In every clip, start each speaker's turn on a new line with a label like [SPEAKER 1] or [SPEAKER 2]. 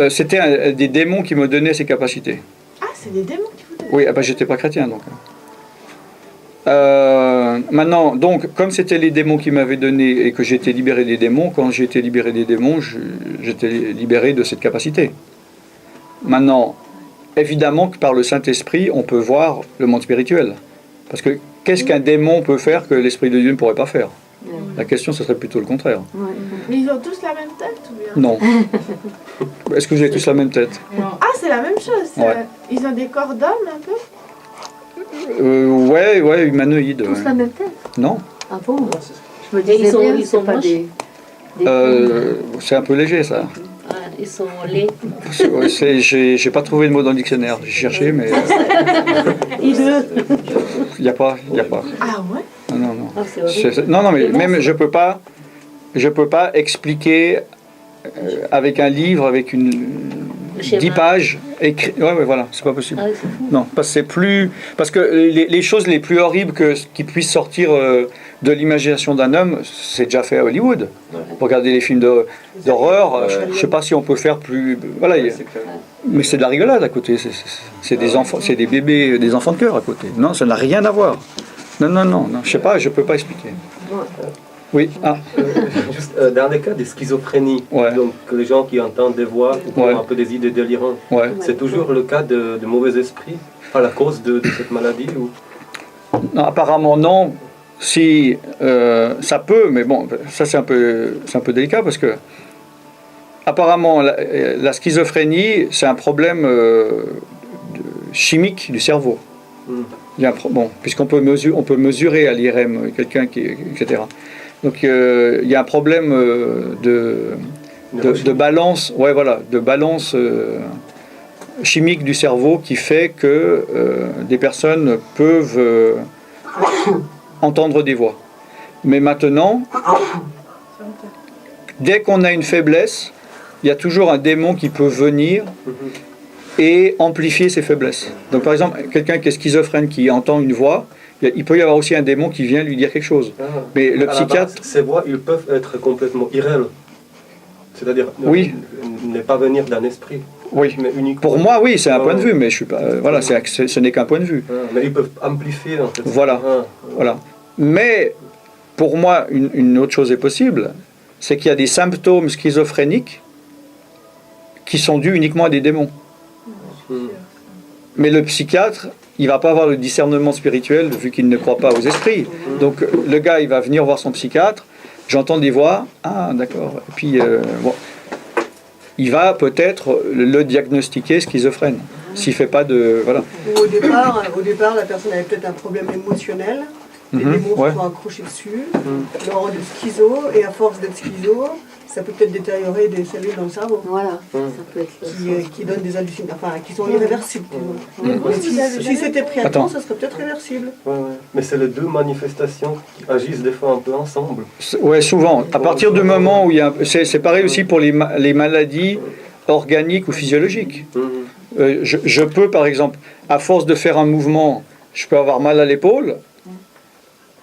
[SPEAKER 1] C'était des démons qui me donnaient ces capacités.
[SPEAKER 2] Ah, c'est des démons qui vous donnent?
[SPEAKER 1] Oui, j'étais pas chrétien donc. Maintenant, donc, comme c'était les démons qui m'avaient donné et que j'étais libéré des démons, quand j'ai été libéré des démons, j'étais libéré de cette capacité. Maintenant, évidemment que par le Saint-Esprit, on peut voir le monde spirituel. Parce que qu'est-ce qu'un démon peut faire que l'Esprit de Dieu ne pourrait pas faire? La question, ce serait plutôt le contraire.
[SPEAKER 2] Mais ils ont tous la même tête ou bien?
[SPEAKER 1] Non. Est-ce que vous avez tous la même tête?
[SPEAKER 2] Ah, c'est la même chose.
[SPEAKER 1] Ouais.
[SPEAKER 2] Ils ont des corps d'hommes un peu?
[SPEAKER 1] Ouais, humanoïdes.
[SPEAKER 3] Tous la même tête?
[SPEAKER 1] Non.
[SPEAKER 3] Ah bon? Je me
[SPEAKER 4] Et
[SPEAKER 3] disais bien,
[SPEAKER 4] ils sont
[SPEAKER 3] c'est pas
[SPEAKER 4] moches.
[SPEAKER 3] des
[SPEAKER 1] C'est un peu léger, ça.
[SPEAKER 4] Ah, ils sont laids.
[SPEAKER 1] J'ai pas trouvé le mot dans le dictionnaire. J'ai cherché, mais il n'y a pas.
[SPEAKER 2] Ah ouais?
[SPEAKER 1] Non.
[SPEAKER 4] Ah, c'est horrible.
[SPEAKER 1] Non, mais même je peux pas expliquer avec un livre, avec une
[SPEAKER 4] Le schéma.
[SPEAKER 1] 10 pages écrit. Ouais, voilà, c'est pas possible.
[SPEAKER 4] Ah, c'est fou.
[SPEAKER 1] Non, parce que les choses les plus horribles qui puissent sortir de l'imagination d'un homme, c'est déjà fait à Hollywood. Regardez les films d'horreur, je sais pas si on peut faire plus. Voilà, mais c'est de la rigolade à côté. C'est des enfants, c'est des bébés, des enfants de cœur à côté. Non, ça n'a rien à voir. Non, je sais pas, je peux pas expliquer. Oui. Ah.
[SPEAKER 5] Juste dans le cas des schizophrénies,
[SPEAKER 1] Ouais.
[SPEAKER 5] donc les gens qui entendent des voix ou qui
[SPEAKER 1] Ouais.
[SPEAKER 5] ont un peu des idées délirantes,
[SPEAKER 1] Ouais.
[SPEAKER 5] c'est toujours le cas de mauvais esprits à la cause de cette maladie ou...
[SPEAKER 1] Non, apparemment non. Si ça peut, mais bon, ça c'est un peu délicat parce que apparemment la schizophrénie c'est un problème chimique du cerveau. Il y a puisqu'on peut mesurer à l'IRM quelqu'un etc. Donc il y a un problème de balance, de balance chimique du cerveau qui fait que des personnes peuvent entendre des voix. Mais maintenant, dès qu'on a une faiblesse, il y a toujours un démon qui peut venir et amplifier ses faiblesses. Donc par exemple, quelqu'un qui est schizophrène, qui entend une voix, il peut y avoir aussi un démon qui vient lui dire quelque chose. Mais le psychiatre...
[SPEAKER 5] Ces voix, ils peuvent être complètement irréels. C'est-à-dire
[SPEAKER 1] Oui.
[SPEAKER 5] ne pas venir d'un esprit.
[SPEAKER 1] Oui.
[SPEAKER 5] Mais uniquement...
[SPEAKER 1] Pour moi, oui, c'est un point de vue, mais je suis pas... voilà, ce n'est qu'un point de vue.
[SPEAKER 5] Mais ils peuvent amplifier en fait.
[SPEAKER 1] Voilà. Voilà. Mais pour moi, une autre chose est possible, c'est qu'il y a des symptômes schizophréniques qui sont dus uniquement à des démons. Mais le psychiatre, il va pas avoir le discernement spirituel vu qu'il ne croit pas aux esprits. Donc le gars, il va venir voir son psychiatre, j'entends des voix, ah d'accord, et puis il va peut-être le diagnostiquer schizophrène, s'il fait pas de... Voilà.
[SPEAKER 6] Ou au départ, la personne avait peut-être un problème émotionnel, les démons
[SPEAKER 1] ouais.
[SPEAKER 6] se sont accrochés dessus, le rend de schizo, et à force d'être schizo, ça peut peut-être détériorer des cellules dans le cerveau.
[SPEAKER 3] Voilà, ça peut être
[SPEAKER 6] qui donnent des hallucinations, enfin, qui sont irréversibles.
[SPEAKER 2] Mais vous, vous avez
[SPEAKER 6] Si c'était pris à temps,
[SPEAKER 1] Attends.
[SPEAKER 6] ça serait peut-être réversible.
[SPEAKER 5] Mais c'est les deux manifestations qui agissent des fois un peu ensemble.
[SPEAKER 1] Ouais, souvent. À partir du moment où il y a... C'est pareil aussi pour les maladies organiques ou physiologiques. Je peux, par exemple, à force de faire un mouvement, je peux avoir mal à l'épaule,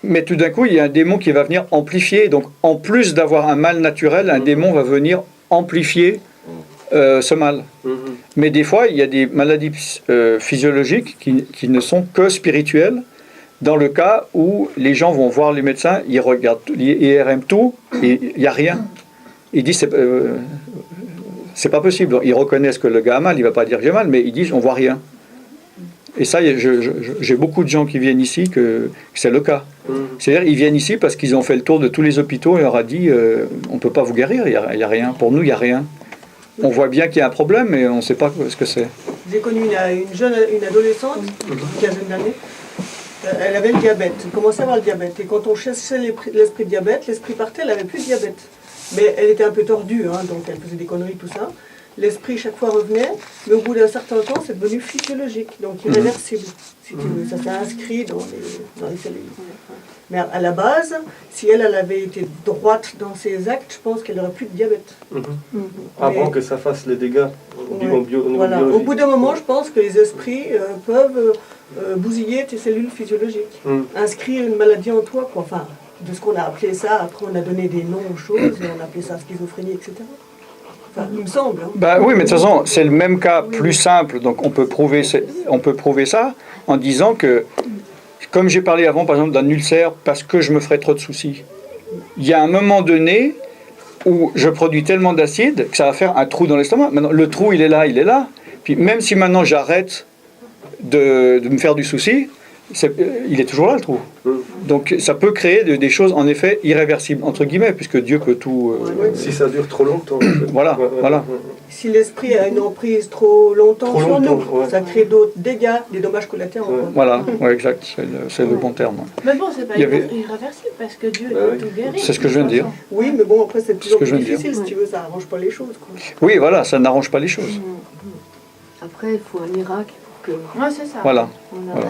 [SPEAKER 1] mais tout d'un coup, il y a un démon qui va venir amplifier. Donc, en plus d'avoir un mal naturel, un démon va venir amplifier ce mal. Mais des fois, il y a des maladies physiologiques qui ne sont que spirituelles, dans le cas où les gens vont voir les médecins, ils regardent, ils IRM tout, et il n'y a rien. Ils disent, c'est pas possible. Ils reconnaissent que le gars a mal, il ne va pas dire j'ai mal, mais ils disent on voit rien. Et ça, j'ai beaucoup de gens qui viennent ici que c'est le cas. C'est-à-dire ils viennent ici parce qu'ils ont fait le tour de tous les hôpitaux et on leur a dit on ne peut pas vous guérir, il y a rien. Pour nous, il n'y a rien. On voit bien qu'il y a un problème, mais on ne sait pas ce que c'est.
[SPEAKER 6] J'ai connu une adolescente, une quinzaine d'années. Elle avait le diabète, elle commençait à avoir le diabète. Et quand on cherchait l'esprit diabète, l'esprit partait, elle n'avait plus de diabète. Mais elle était un peu tordue, hein, donc elle faisait des conneries, tout ça. L'esprit chaque fois revenait, mais au bout d'un certain temps, c'est devenu physiologique, donc irréversible, si tu veux. Ça s'est inscrit dans les cellules. Mais à la base, si elle avait été droite dans ses actes, je pense qu'elle n'aurait plus de diabète.
[SPEAKER 5] Avant que ça fasse les dégâts au niveau
[SPEAKER 6] voilà.
[SPEAKER 5] biologique.
[SPEAKER 6] Au bout d'un moment, je pense que les esprits peuvent bousiller tes cellules physiologiques, inscrire une maladie en toi, quoi. Enfin, de ce qu'on a appelé ça, après on a donné des noms aux choses, et on a appelé ça schizophrénie, etc. Enfin, il me semble. Hein.
[SPEAKER 1] Bah oui, mais de toute façon, c'est le même cas plus simple, donc on peut prouver ça en disant que, comme j'ai parlé avant, par exemple, d'un ulcère, parce que je me ferais trop de soucis, il y a un moment donné où je produis tellement d'acide que ça va faire un trou dans l'estomac. Maintenant, le trou, il est là. Puis même si maintenant j'arrête de me faire du souci, il est toujours là, le trou. Donc ça peut créer des choses, en effet, irréversibles, entre guillemets, puisque Dieu peut tout...
[SPEAKER 5] Si ça dure trop longtemps.
[SPEAKER 1] Voilà.
[SPEAKER 6] Si l'esprit a une emprise trop longtemps sur nous,
[SPEAKER 5] ouais.
[SPEAKER 6] ça crée d'autres dégâts, des dommages collatéraux.
[SPEAKER 5] Ouais.
[SPEAKER 1] Voilà, ouais, exact, c'est le bon terme.
[SPEAKER 2] Mais bon, c'est pas
[SPEAKER 1] Il y avait-
[SPEAKER 2] irréversible parce que Dieu
[SPEAKER 5] Bah
[SPEAKER 2] peut
[SPEAKER 5] oui.
[SPEAKER 2] tout guérir.
[SPEAKER 1] C'est ce que je viens de dire.
[SPEAKER 6] Oui, mais bon, après, c'est de plus
[SPEAKER 1] Ce
[SPEAKER 6] en
[SPEAKER 1] que
[SPEAKER 6] plus
[SPEAKER 1] je viens de
[SPEAKER 6] difficile,
[SPEAKER 3] dire.
[SPEAKER 6] si tu veux, ça arrange pas les choses. Quoi.
[SPEAKER 1] Oui, voilà, ça n'arrange pas les choses.
[SPEAKER 3] Après, il faut un miracle pour que.
[SPEAKER 2] Ouais, c'est ça.
[SPEAKER 1] Voilà.
[SPEAKER 3] Voilà.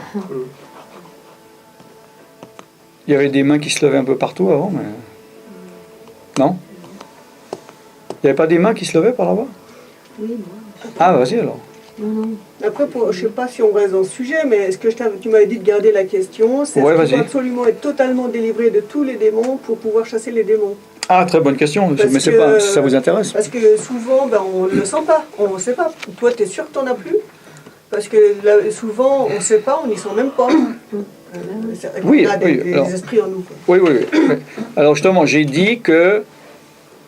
[SPEAKER 1] Il y avait des mains qui se levaient un peu partout avant, mais... Non? Il n'y avait pas des mains qui se levaient par là-bas?
[SPEAKER 3] Oui, moi.
[SPEAKER 1] Ah, vas-y alors.
[SPEAKER 3] Non.
[SPEAKER 6] Après, je sais pas si on reste dans le sujet, mais est-ce que tu m'avais dit de garder la question, c'est
[SPEAKER 1] Ouais,
[SPEAKER 6] est-ce qu'il faut
[SPEAKER 1] vas-y.
[SPEAKER 6] absolument être totalement délivré de tous les démons pour pouvoir chasser les démons?
[SPEAKER 1] Ah, très bonne question,
[SPEAKER 6] Parce
[SPEAKER 1] mais c'est
[SPEAKER 6] que-
[SPEAKER 1] pas si ça vous intéresse.
[SPEAKER 6] Parce que souvent, on ne le sent pas, on ne sait pas. Toi, tu es sûr que tu n'en as plus? Parce que là, souvent, on ne sait pas, on n'y sent même pas.
[SPEAKER 1] Oui,
[SPEAKER 6] on a
[SPEAKER 1] oui,
[SPEAKER 6] des
[SPEAKER 1] alors-
[SPEAKER 6] esprits en nous. Quoi.
[SPEAKER 1] Oui. Alors justement, j'ai dit que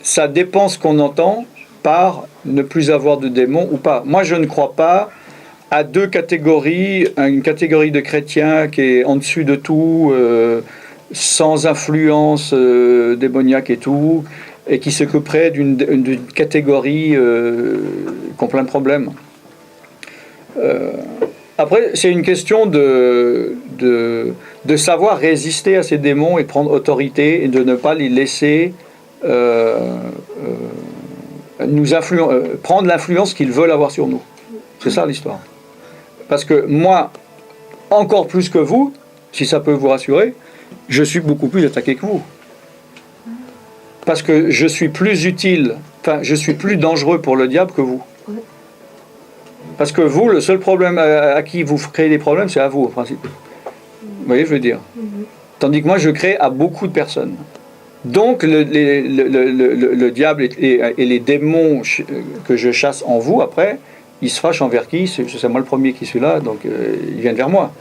[SPEAKER 1] ça dépend ce qu'on entend par ne plus avoir de démons ou pas. Moi, je ne crois pas à deux catégories. Une catégorie de chrétiens qui est en dessus de tout, sans influence démoniaque et tout, et qui s'occuperait d'une catégorie qui ont plein de problèmes. Après, c'est une question de savoir résister à ces démons et prendre autorité et de ne pas les laisser prendre l'influence qu'ils veulent avoir sur nous. C'est ça l'histoire. Parce que moi, encore plus que vous, si ça peut vous rassurer, je suis beaucoup plus attaqué que vous. Parce que je suis plus utile, je suis plus dangereux pour le diable que vous. Parce que vous, le seul problème à qui vous créez des problèmes, c'est à vous, en principe. Vous voyez, je veux dire. Tandis que moi, je crée à beaucoup de personnes. Donc, le diable et les démons que je chasse en vous, après, ils se fâchent envers qui? C'est moi le premier qui suis là, donc ils viennent vers moi.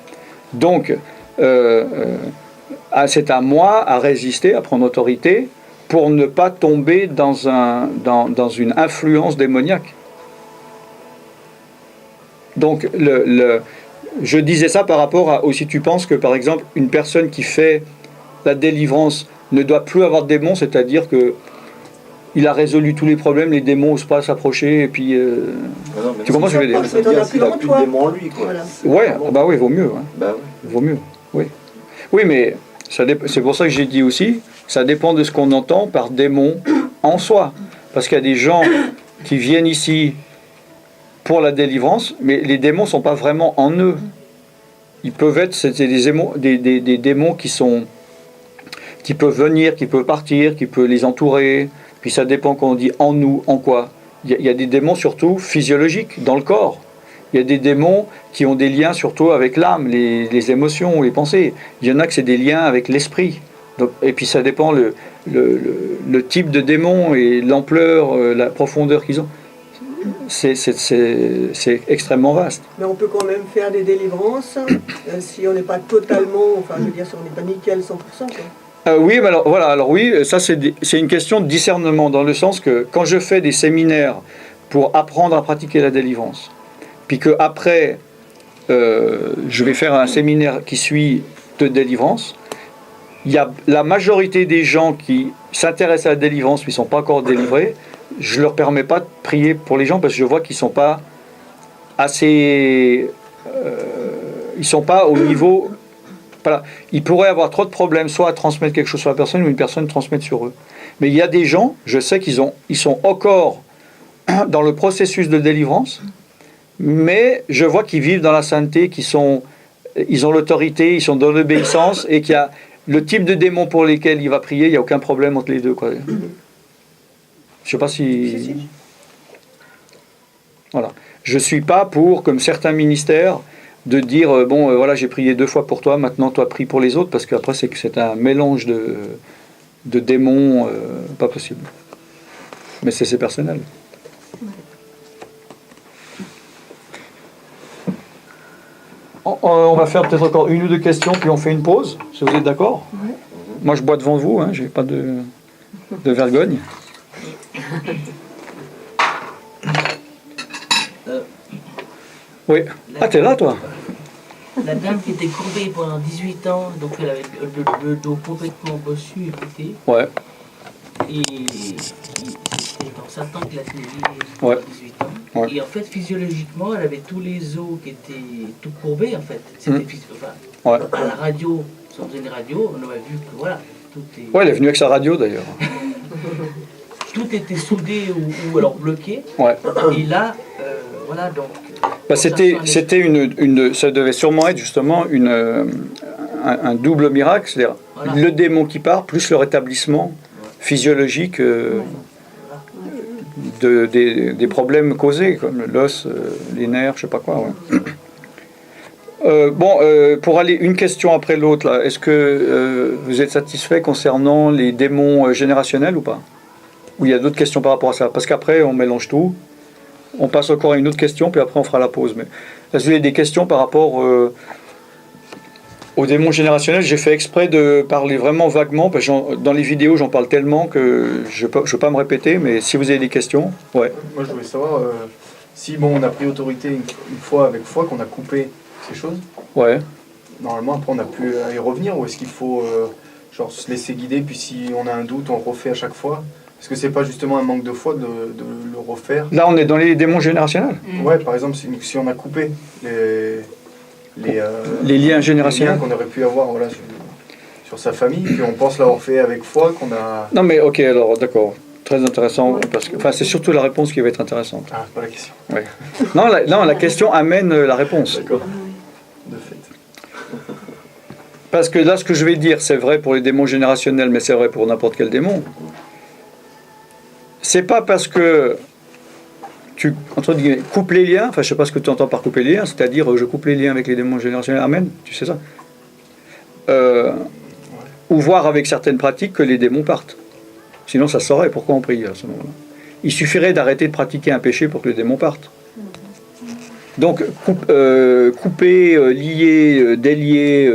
[SPEAKER 1] Donc, c'est à moi à résister, à prendre autorité, pour ne pas tomber dans une influence démoniaque. Donc, je disais ça par rapport à, aussi tu penses que, par exemple, une personne qui fait la délivrance ne doit plus avoir de démons, c'est-à-dire que il a résolu tous les problèmes, les démons n'osent pas s'approcher, et puis... tu comprends ce que je veux dire?
[SPEAKER 6] C'est-à-dire
[SPEAKER 7] qu'il a plus de démons en lui, quoi.
[SPEAKER 6] Voilà.
[SPEAKER 1] Ouais, ah bah oui, vaut mieux. Hein.
[SPEAKER 7] Bah
[SPEAKER 1] Vaut mieux, oui. Oui, mais c'est pour ça que j'ai dit aussi, ça dépend de ce qu'on entend par démon en soi. Parce qu'il y a des gens qui viennent ici pour la délivrance, mais les démons ne sont pas vraiment en eux. Ils peuvent être des démons qui peuvent venir, qui peuvent partir, qui peuvent les entourer. Puis ça dépend quand on dit en nous, en quoi. Il y a des démons surtout physiologiques, dans le corps. Il y a des démons qui ont des liens surtout avec l'âme, les émotions, les pensées. Il y en a que c'est des liens avec l'esprit. Donc, et puis ça dépend le type de démon et l'ampleur, la profondeur qu'ils ont. C'est extrêmement vaste.
[SPEAKER 6] Mais on peut quand même faire des délivrances si on n'est pas totalement, enfin je veux dire si on n'est pas nickel 100%. Quoi.
[SPEAKER 1] Oui, mais alors, voilà, alors oui, ça c'est une question de discernement, dans le sens que quand je fais des séminaires pour apprendre à pratiquer la délivrance, puis qu'après je vais faire un séminaire qui suit de délivrance, il y a la majorité des gens qui s'intéressent à la délivrance mais ne sont pas encore délivrés. Je ne leur permets pas de prier pour les gens parce que je vois qu'ils ne sont pas assez... ils sont pas au niveau... Voilà. Ils pourraient avoir trop de problèmes, soit à transmettre quelque chose sur la personne ou une personne transmettre sur eux. Mais il y a des gens, je sais qu'ils sont encore dans le processus de délivrance, mais je vois qu'ils vivent dans la sainteté, ils ont l'autorité, ils sont dans l'obéissance, et qu'il y a le type de démon pour lesquels il va prier, il n'y a aucun problème entre les deux, quoi. Je sais pas si... Voilà. Je suis pas pour, comme certains ministères, de dire voilà, j'ai prié 2 fois pour toi, maintenant toi prie pour les autres, parce qu'après c'est un mélange de démons pas possible. Mais c'est personnel. va faire peut-être encore une ou deux questions, puis on fait une pause, si vous êtes d'accord. Moi, je bois devant vous, hein, j'ai pas de vergogne. Oui. Ah, t'es là, toi?
[SPEAKER 7] La dame qui était courbée pendant 18 ans, donc elle avait le dos complètement bossu et pété.
[SPEAKER 1] Ouais.
[SPEAKER 7] Et c'était dans Satan qui l'a suivi
[SPEAKER 1] Ouais.
[SPEAKER 7] pendant 18 ans.
[SPEAKER 1] Ouais.
[SPEAKER 7] Et en fait, physiologiquement, elle avait tous les os qui étaient tout courbés, en fait. C'était
[SPEAKER 1] Ouais.
[SPEAKER 7] à la radio, sans faisait une radio, on aurait vu que voilà, tout est...
[SPEAKER 1] Ouais, elle est venue avec sa radio, d'ailleurs.
[SPEAKER 7] Tout était soudé ou alors bloqué.
[SPEAKER 1] Ouais.
[SPEAKER 7] Et là, voilà, donc...
[SPEAKER 1] Bah, c'était ça devait sûrement être justement un double miracle, c'est-à-dire
[SPEAKER 7] Voilà.
[SPEAKER 1] le démon qui part, plus le rétablissement physiologique des problèmes causés, comme l'os, les nerfs, je sais pas quoi. Ouais. Pour aller une question après l'autre, là, est-ce que vous êtes satisfait concernant les démons générationnels ou pas? Ou il y a d'autres questions par rapport à ça? Parce qu'après, on mélange tout. On passe encore à une autre question, puis après on fera la pause. Mais là, vous avez des questions par rapport aux démons générationnels. J'ai fait exprès de parler vraiment vaguement, parce que dans les vidéos, j'en parle tellement que je ne veux pas me répéter, mais si vous avez des questions, ouais.
[SPEAKER 8] Moi, je voulais savoir si on a pris autorité une fois avec foi, qu'on a coupé ces choses.
[SPEAKER 1] Ouais.
[SPEAKER 8] Normalement, après, on a pu y revenir, ou est-ce qu'il faut genre se laisser guider, puis si on a un doute, on refait à chaque fois? Est-ce que c'est pas justement un manque de foi de le refaire?
[SPEAKER 1] Là, on est dans les démons générationnels.
[SPEAKER 8] Ouais, par exemple, si on a coupé les
[SPEAKER 1] liens générationnels
[SPEAKER 8] qu'on aurait pu avoir voilà, sur sa famille, puis on pense l'avoir fait avec foi, qu'on a...
[SPEAKER 1] Non, mais ok, alors d'accord. Très intéressant, parce que c'est surtout la réponse qui va être intéressante.
[SPEAKER 8] Ah, c'est pas la question.
[SPEAKER 1] Ouais. Non, la question amène la réponse.
[SPEAKER 8] D'accord. De fait.
[SPEAKER 1] Parce que là, ce que je vais dire, c'est vrai pour les démons générationnels, mais c'est vrai pour n'importe quel démon. C'est pas parce que tu entre guillemets, coupes les liens, enfin je sais pas ce que tu entends par couper les liens, c'est-à-dire je coupe les liens avec les démons générationnels, amen, tu sais ça, ou voir avec certaines pratiques que les démons partent. Sinon ça se saurait pourquoi on prie à ce moment-là. Il suffirait d'arrêter de pratiquer un péché pour que les démons partent. Donc couper, lier, délier,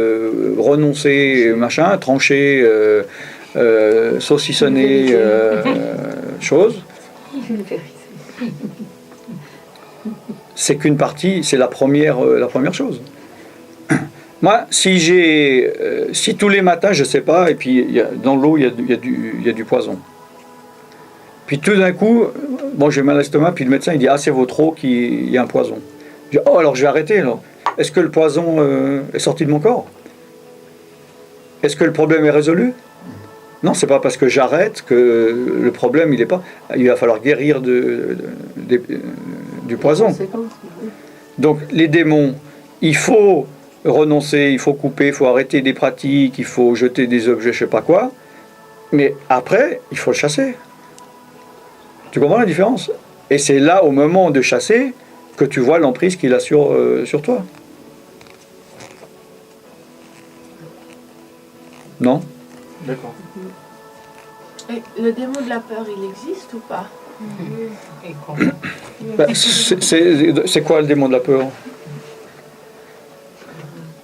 [SPEAKER 1] renoncer, machin, trancher, saucissonner, chose. C'est qu'une partie, c'est la première chose. Moi, si tous les matins, je sais pas, et puis dans l'eau, il y a du poison. Puis tout d'un coup, bon, j'ai mal à l'estomac, puis le médecin il dit c'est votre eau il y a un poison. Je dis alors je vais arrêter. Alors. Est-ce que le poison est sorti de mon corps? Est-ce que le problème est résolu? Non, c'est pas parce que j'arrête que le problème il est pas. Il va falloir guérir du poison. Donc les démons, il faut renoncer, il faut couper, il faut arrêter des pratiques, il faut jeter des objets, je sais pas quoi. Mais après, il faut le chasser. Tu comprends la différence? Et c'est là, au moment de chasser, que tu vois l'emprise qu'il a sur toi. Non?
[SPEAKER 8] D'accord.
[SPEAKER 2] Et le démon de la peur, il existe ou pas?
[SPEAKER 1] C'est quoi le démon de la peur?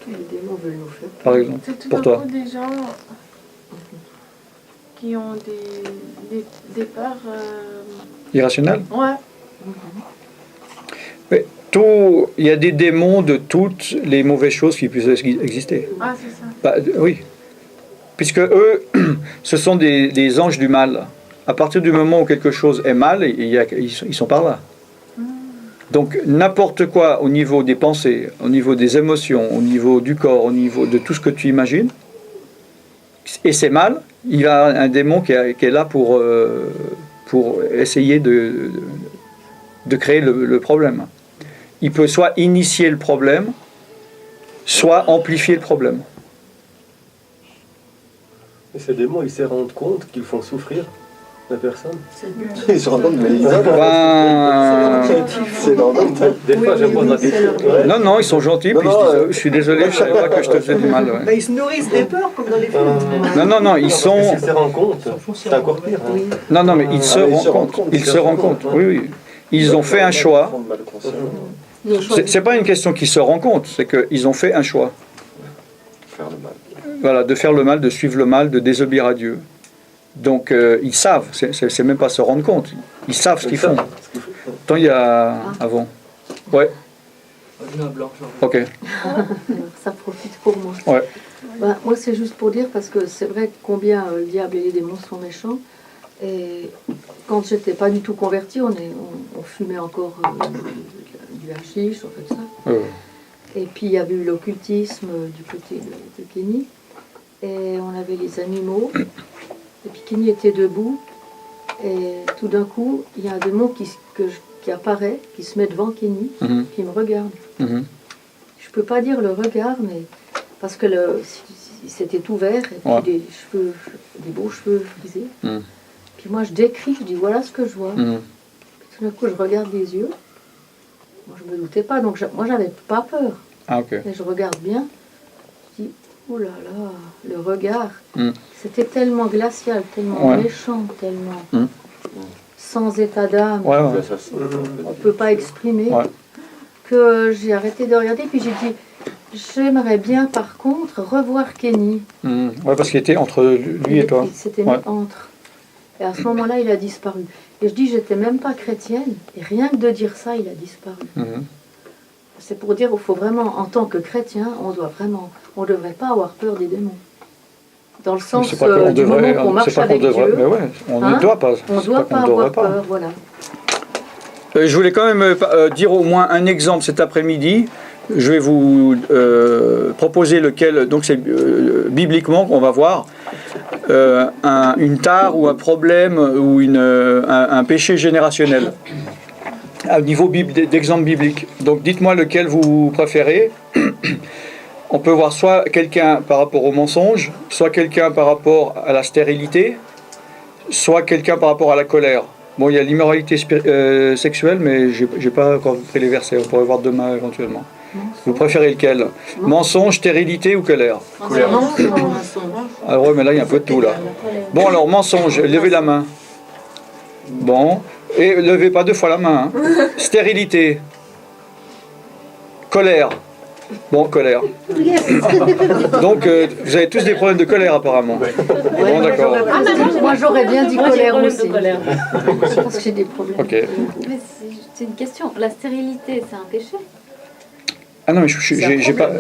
[SPEAKER 3] Les démons veulent nous faire.
[SPEAKER 1] Par exemple,
[SPEAKER 2] C'est tout
[SPEAKER 1] pour
[SPEAKER 2] un
[SPEAKER 1] toi.
[SPEAKER 2] coup des gens qui ont des peurs...
[SPEAKER 1] Irrationnel?
[SPEAKER 2] Ouais.
[SPEAKER 1] Mais il y a des démons de toutes les mauvaises choses qui puissent exister.
[SPEAKER 2] Ah, c'est ça.
[SPEAKER 1] Bah, oui. Puisque eux, ce sont des anges du mal. À partir du moment où quelque chose est mal, ils sont par là. Donc n'importe quoi au niveau des pensées, au niveau des émotions, au niveau du corps, au niveau de tout ce que tu imagines, et c'est mal, il y a un démon qui est là pour essayer de créer le problème. Il peut soit initier le problème, soit amplifier le problème.
[SPEAKER 5] Et ces démons, ils se rendent compte qu'ils font souffrir la personne.
[SPEAKER 9] Ils se rendent compte, mais ils
[SPEAKER 8] C'est normal.
[SPEAKER 5] Des fois, je me pose la question. Ouais.
[SPEAKER 1] Non, ils sont gentils, puis je suis désolé, je savais pas que je te faisais du mal. Ouais.
[SPEAKER 6] Bah, ils se nourrissent des peurs, comme dans les films.
[SPEAKER 1] Non, ils sont...
[SPEAKER 5] S'ils se rendent compte, c'est encore pire. Hein.
[SPEAKER 1] Non, mais ils se rendent compte. Ils se rendent compte, oui. Ils ont fait un choix.
[SPEAKER 3] Le choix
[SPEAKER 1] C'est pas une question qu'ils se rendent compte, c'est qu'ils ont fait un choix.
[SPEAKER 9] Faire le mal.
[SPEAKER 1] Voilà, de faire le mal, de suivre le mal, de désobéir à Dieu. Donc ils savent, c'est même pas se rendre compte, ils savent ce qu'ils font. Tant il y a avant. Ouais,
[SPEAKER 7] Non, blanc, genre.
[SPEAKER 1] ok.
[SPEAKER 3] Ça profite pour moi.
[SPEAKER 1] Ouais.
[SPEAKER 3] Bah, moi, c'est juste pour dire, parce que c'est vrai combien le diable et les démons sont méchants. Et quand j'étais pas du tout convertie, on fumait encore du hashish, on fait ça. Et puis il y avait eu l'occultisme du côté de Kenny. Et on avait les animaux. Et puis Kenny était debout. Et tout d'un coup, il y a un démon qui apparaît, qui se met devant Kenny, qui me regarde. Je peux pas dire le regard, mais parce que c'était ouvert, et puis des beaux cheveux frisés. Puis moi je décris, je dis voilà ce que je vois. Puis tout d'un coup je regarde les yeux. Moi je me doutais pas, donc moi j'avais pas peur.
[SPEAKER 1] Ah, ok.
[SPEAKER 3] Mais je regarde bien, je dis oh là là, le regard. C'était tellement glacial, tellement méchant, tellement sans état d'âme.
[SPEAKER 1] Ouais, ouais.
[SPEAKER 3] On ne peut pas exprimer.
[SPEAKER 1] Ouais.
[SPEAKER 3] Que j'ai arrêté de regarder, puis j'ai dit j'aimerais bien par contre revoir Kenny.
[SPEAKER 1] Ouais, parce qu'il était entre lui et toi.
[SPEAKER 3] Il s'était mis entre. Et à ce moment-là, il a disparu. Et je dis, j'étais même pas chrétienne, et rien que de dire ça, il a disparu. C'est pour dire qu'il faut vraiment, en tant que chrétien, on devrait pas avoir peur des démons. Dans le sens
[SPEAKER 1] C'est pas qu'on
[SPEAKER 3] du
[SPEAKER 1] devrait,
[SPEAKER 3] moment qu'on marche
[SPEAKER 1] c'est pas qu'on
[SPEAKER 3] avec
[SPEAKER 1] devrait,
[SPEAKER 3] Dieu,
[SPEAKER 1] mais ouais, on ne doit pas.
[SPEAKER 3] on ne
[SPEAKER 1] C'est
[SPEAKER 3] doit
[SPEAKER 1] qu'on
[SPEAKER 3] pas
[SPEAKER 1] devrait
[SPEAKER 3] avoir peur, voilà.
[SPEAKER 1] Je voulais quand même dire au moins un exemple cet après-midi. Je vais vous proposer lequel, donc c'est bibliquement qu'on va voir, une tare ou un problème ou un péché générationnel, au niveau d'exemple biblique. Donc dites-moi lequel vous préférez. On peut voir soit quelqu'un par rapport au mensonge, soit quelqu'un par rapport à la stérilité, soit quelqu'un par rapport à la colère. Bon, il y a l'immoralité sexuelle, mais j'ai pas encore pris les versets. On pourrait voir demain éventuellement. Vous préférez lequel? Mensonge, stérilité ou colère?
[SPEAKER 5] Colère.
[SPEAKER 1] Ah ouais, mais là, il y a un peu de tout, là. Bon, alors, mensonge, levez la main. Bon. Et levez pas 2 fois la main. Hein. Stérilité. Colère. Bon, colère. Donc, vous avez tous des problèmes de colère, apparemment. Bon, d'accord.
[SPEAKER 3] Moi, j'aurais bien dit
[SPEAKER 4] Moi, j'ai
[SPEAKER 3] colère
[SPEAKER 4] problème
[SPEAKER 3] aussi.
[SPEAKER 4] de colère.
[SPEAKER 3] Parce que j'ai des problèmes.
[SPEAKER 1] Ok.
[SPEAKER 10] Mais c'est une question. La stérilité, c'est un péché?
[SPEAKER 1] Ah non, mais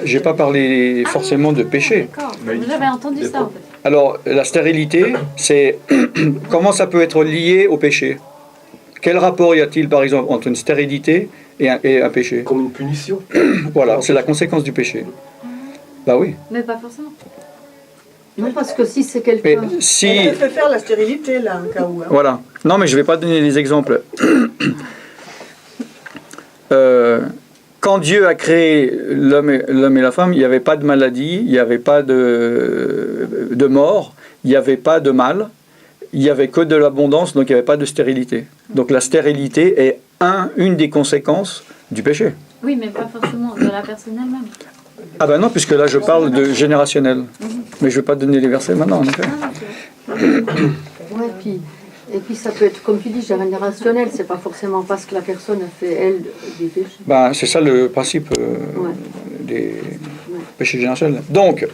[SPEAKER 1] j'ai pas parlé forcément de péché.
[SPEAKER 10] D'accord. J'avais entendu ça en fait.
[SPEAKER 1] Alors, la stérilité, c'est comment ça peut être lié au péché? Quel rapport y a-t-il, par exemple, entre une stérilité et un péché?
[SPEAKER 5] Comme une punition.
[SPEAKER 1] Voilà, c'est la conséquence du péché. Bah oui.
[SPEAKER 10] Mais pas forcément.
[SPEAKER 3] Non, parce que si c'est
[SPEAKER 1] Mais
[SPEAKER 3] quelqu'un...
[SPEAKER 1] si...
[SPEAKER 6] Elle te fait faire la stérilité, là, un cas où. Hein.
[SPEAKER 1] Voilà. Non, mais je ne vais pas donner des exemples. Quand Dieu a créé l'homme et la femme, il n'y avait pas de maladie, il n'y avait pas de mort, il n'y avait pas de mal, il n'y avait que de l'abondance, donc il n'y avait pas de stérilité. Donc la stérilité est une des conséquences du péché.
[SPEAKER 10] Oui, mais pas forcément de la personne elle-même.
[SPEAKER 1] Ah ben non, puisque là je parle de générationnel. Mais je ne vais pas donner les versets maintenant, en effet.
[SPEAKER 3] Ouais, et puis ça peut être, comme tu dis, générationnel. C'est pas forcément parce que la personne a fait, elle, des péchés.
[SPEAKER 1] Ben, c'est ça le principe des péchés générationnels. Donc,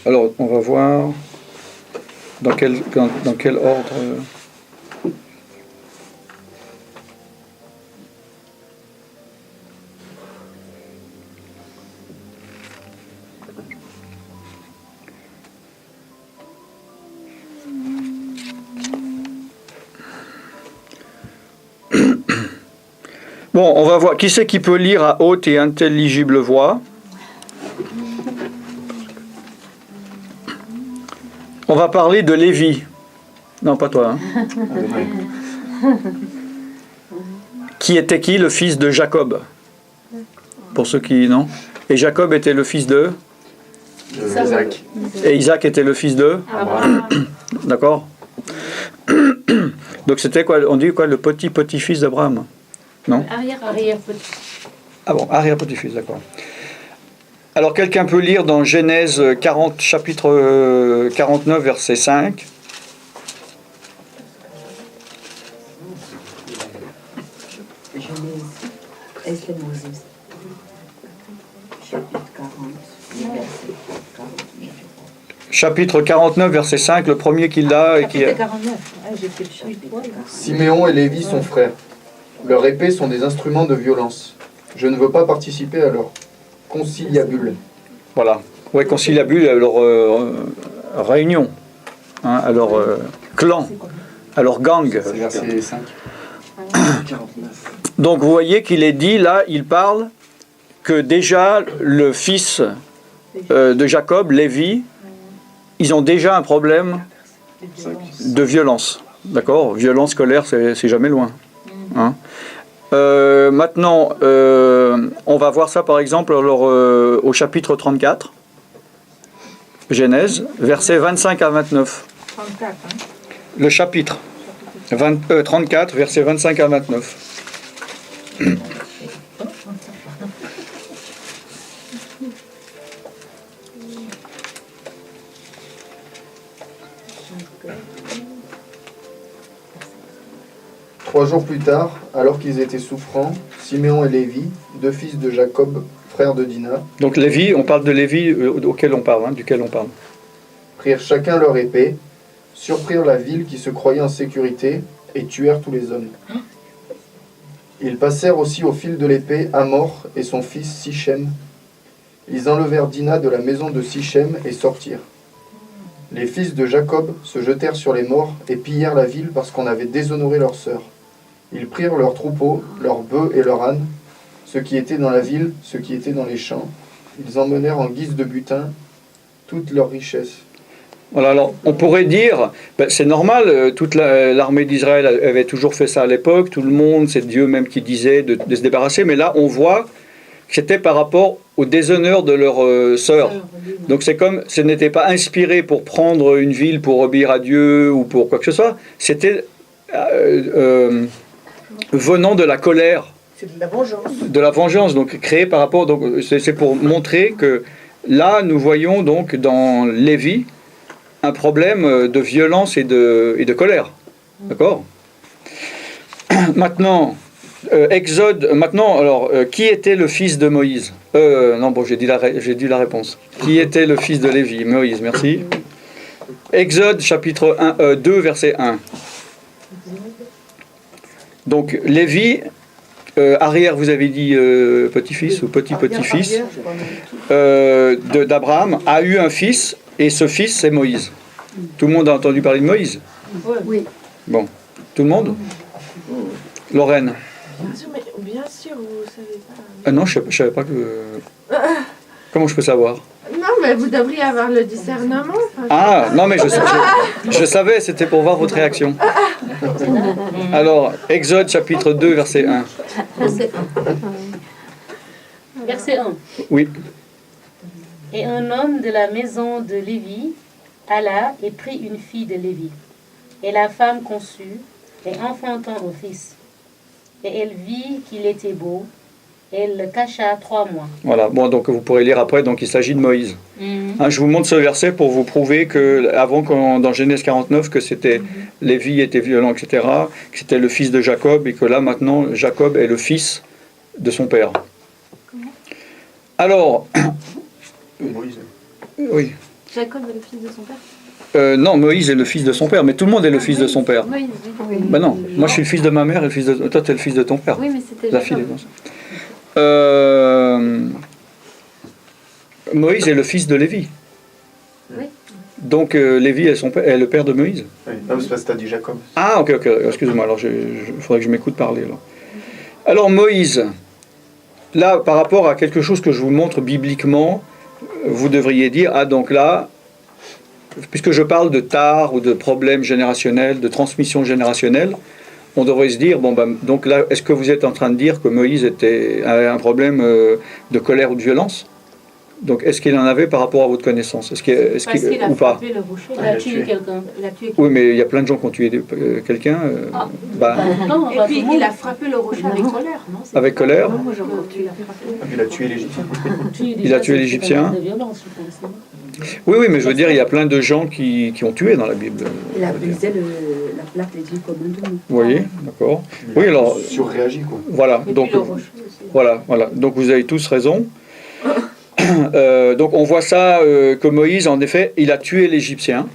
[SPEAKER 1] alors, on va voir dans quel ordre. Bon, on va voir. Qui c'est qui peut lire à haute et intelligible voix? On va parler de Lévi. Non, pas toi. Hein. Qui était qui? Le fils de Jacob. Pour ceux qui... Non. Et Jacob était le fils de...
[SPEAKER 9] Isaac.
[SPEAKER 1] Et Isaac était le fils de...
[SPEAKER 10] Abraham.
[SPEAKER 1] D'accord. Donc c'était quoi? On dit quoi? Le petit-petit-fils d'Abraham? Non?
[SPEAKER 10] Arrière-petit.
[SPEAKER 1] Ah bon, arrière-petit-fils, d'accord. Alors quelqu'un peut lire dans Genèse 40, chapitre 49, verset 5.
[SPEAKER 7] chapitre 40, verset 49.
[SPEAKER 1] Chapitre 49, verset 5, le premier qu'il a et qui
[SPEAKER 4] Chapitre
[SPEAKER 1] est...
[SPEAKER 4] 49. J'ai fait le chapitre.
[SPEAKER 8] Siméon et Lévi sont frères. Leurs épées sont des instruments de violence. Je ne veux pas participer à leur conciliabule.
[SPEAKER 1] Voilà. Ouais, conciliabule à leur réunion, hein, à leur clan, à leur gang.
[SPEAKER 8] C'est verset 5.
[SPEAKER 1] Donc vous voyez qu'il est dit, là, il parle que déjà le fils de Jacob, Lévi, ils ont déjà un problème de violence. D'accord ? Violence, colère, c'est jamais loin. Hein ? Maintenant, on va voir ça par exemple alors, au chapitre 34, Genèse, versets 25 à 29.
[SPEAKER 4] 34, hein.
[SPEAKER 1] Le chapitre 34, versets 25 à 29.
[SPEAKER 8] 3 jours plus tard, alors qu'ils étaient souffrants, Siméon et Lévi, deux fils de Jacob, frère de Dina,
[SPEAKER 1] Donc Lévi, on parle de Lévi auquel on parle, hein, duquel on parle.
[SPEAKER 8] prirent chacun leur épée, surprirent la ville qui se croyait en sécurité et tuèrent tous les hommes. Ils passèrent aussi au fil de l'épée Hamor et son fils Sichem. Ils enlevèrent Dina de la maison de Sichem et sortirent. Les fils de Jacob se jetèrent sur les morts et pillèrent la ville parce qu'on avait déshonoré leur sœur. Ils prirent leurs troupeaux, leurs bœufs et leurs ânes, ceux qui étaient dans la ville, ceux qui étaient dans les champs. Ils emmenèrent en guise de butin toute leur richesse.
[SPEAKER 1] Voilà, alors on pourrait dire, ben, c'est normal, toute l'armée d'Israël avait toujours fait ça à l'époque, tout le monde, c'est Dieu même qui disait de se débarrasser, mais là on voit que c'était par rapport au déshonneur de leur sœur. Donc c'est comme, ce n'était pas inspiré pour prendre une ville pour obéir à Dieu ou pour quoi que ce soit, c'était venant de la colère.
[SPEAKER 6] C'est de la vengeance.
[SPEAKER 1] De la vengeance, donc créé par rapport, donc c'est pour montrer que là nous voyons donc dans Lévi un problème de violence et de colère. D'accord ? Maintenant, Exode, maintenant, alors, qui était le fils de Moïse ? Non, bon, j'ai dit la réponse. Qui était le fils de Lévi ? Moïse, merci. Exode, chapitre 2, verset 1. Donc, Lévi, arrière, vous avez dit petit-fils ou petit-petit-fils d'Abraham, a eu un fils, et ce fils, c'est Moïse. Tout le monde a entendu parler de Moïse ?
[SPEAKER 3] Oui.
[SPEAKER 1] Bon, tout le monde ? Lorraine ?
[SPEAKER 2] Bien sûr, mais bien sûr, vous savez pas.
[SPEAKER 1] Non, je ne savais pas que... Comment je peux savoir ?
[SPEAKER 2] Non, mais vous devriez avoir le discernement. Enfin,
[SPEAKER 1] Ah, non, mais je savais, c'était pour voir votre réaction. Alors, Exode, chapitre 2, verset 1.
[SPEAKER 4] Verset 1.
[SPEAKER 1] Oui.
[SPEAKER 4] Et un homme de la maison de Lévi alla et prit une fille de Lévi. Et la femme conçut et enfantant un fils. Et elle vit qu'il était beau. Et elle le cacha 3 mois.
[SPEAKER 1] Voilà, bon, donc vous pourrez lire après, donc il s'agit de Moïse. Hein, je vous montre ce verset pour vous prouver que, avant dans Genèse 49, que c'était Lévi était violent, etc., que c'était le fils de Jacob, et que là, maintenant, Jacob est le fils de son père. Alors,
[SPEAKER 8] Moïse.
[SPEAKER 1] oui.
[SPEAKER 10] Jacob est le fils de son père.
[SPEAKER 1] Non, Moïse est le fils de son père, mais tout le monde est le fils de son père.
[SPEAKER 10] Moïse, oui.
[SPEAKER 1] Ben non, moi je suis le fils de ma mère et le fils de... Toi, tu es le fils de ton père.
[SPEAKER 10] Oui, mais c'était
[SPEAKER 1] La
[SPEAKER 10] Jacob.
[SPEAKER 1] fille est comme ça. Moïse est le fils de Lévi.
[SPEAKER 10] Oui.
[SPEAKER 1] Donc Lévi est le père de Moïse.
[SPEAKER 8] Oui. Non, c'est parce que tu as dit Jacob.
[SPEAKER 1] Ah, ok, excusez-moi, alors il faudrait que je m'écoute parler. Alors Moïse, là, par rapport à quelque chose que je vous montre bibliquement, vous devriez dire, ah donc là, puisque je parle de tare ou de problème générationnel, de transmission générationnelle, on devrait se dire, bon ben, donc là, est-ce que vous êtes en train de dire que Moïse avait un problème de colère ou de violence ? Donc est-ce qu'il en avait par rapport à votre connaissance ?
[SPEAKER 4] Parce qu'il a
[SPEAKER 1] ou pas ?
[SPEAKER 4] frappé le rocher. Il a tué quelqu'un.
[SPEAKER 1] Oui, mais il y a plein de gens qui ont tué quelqu'un.
[SPEAKER 4] Non,
[SPEAKER 2] Et puis il a frappé le rocher avec colère, non?
[SPEAKER 1] Avec colère.
[SPEAKER 3] Moi, j'ai encore tué la frappe.
[SPEAKER 8] Il a tué l'Égyptien.
[SPEAKER 1] Il a tué l'Égyptien. Oui, mais je veux dire, il y a plein de gens qui ont tué dans la Bible.
[SPEAKER 11] Il a brisé la plaque des 10 commandements.
[SPEAKER 1] Vous voyez, d'accord. Oui, alors.
[SPEAKER 8] Surréagi, quoi.
[SPEAKER 1] Voilà,
[SPEAKER 2] Et
[SPEAKER 1] donc
[SPEAKER 2] puis le rocher aussi.
[SPEAKER 1] voilà. Donc vous avez tous raison. donc on voit ça que Moïse, en effet, il a tué l'Égyptien.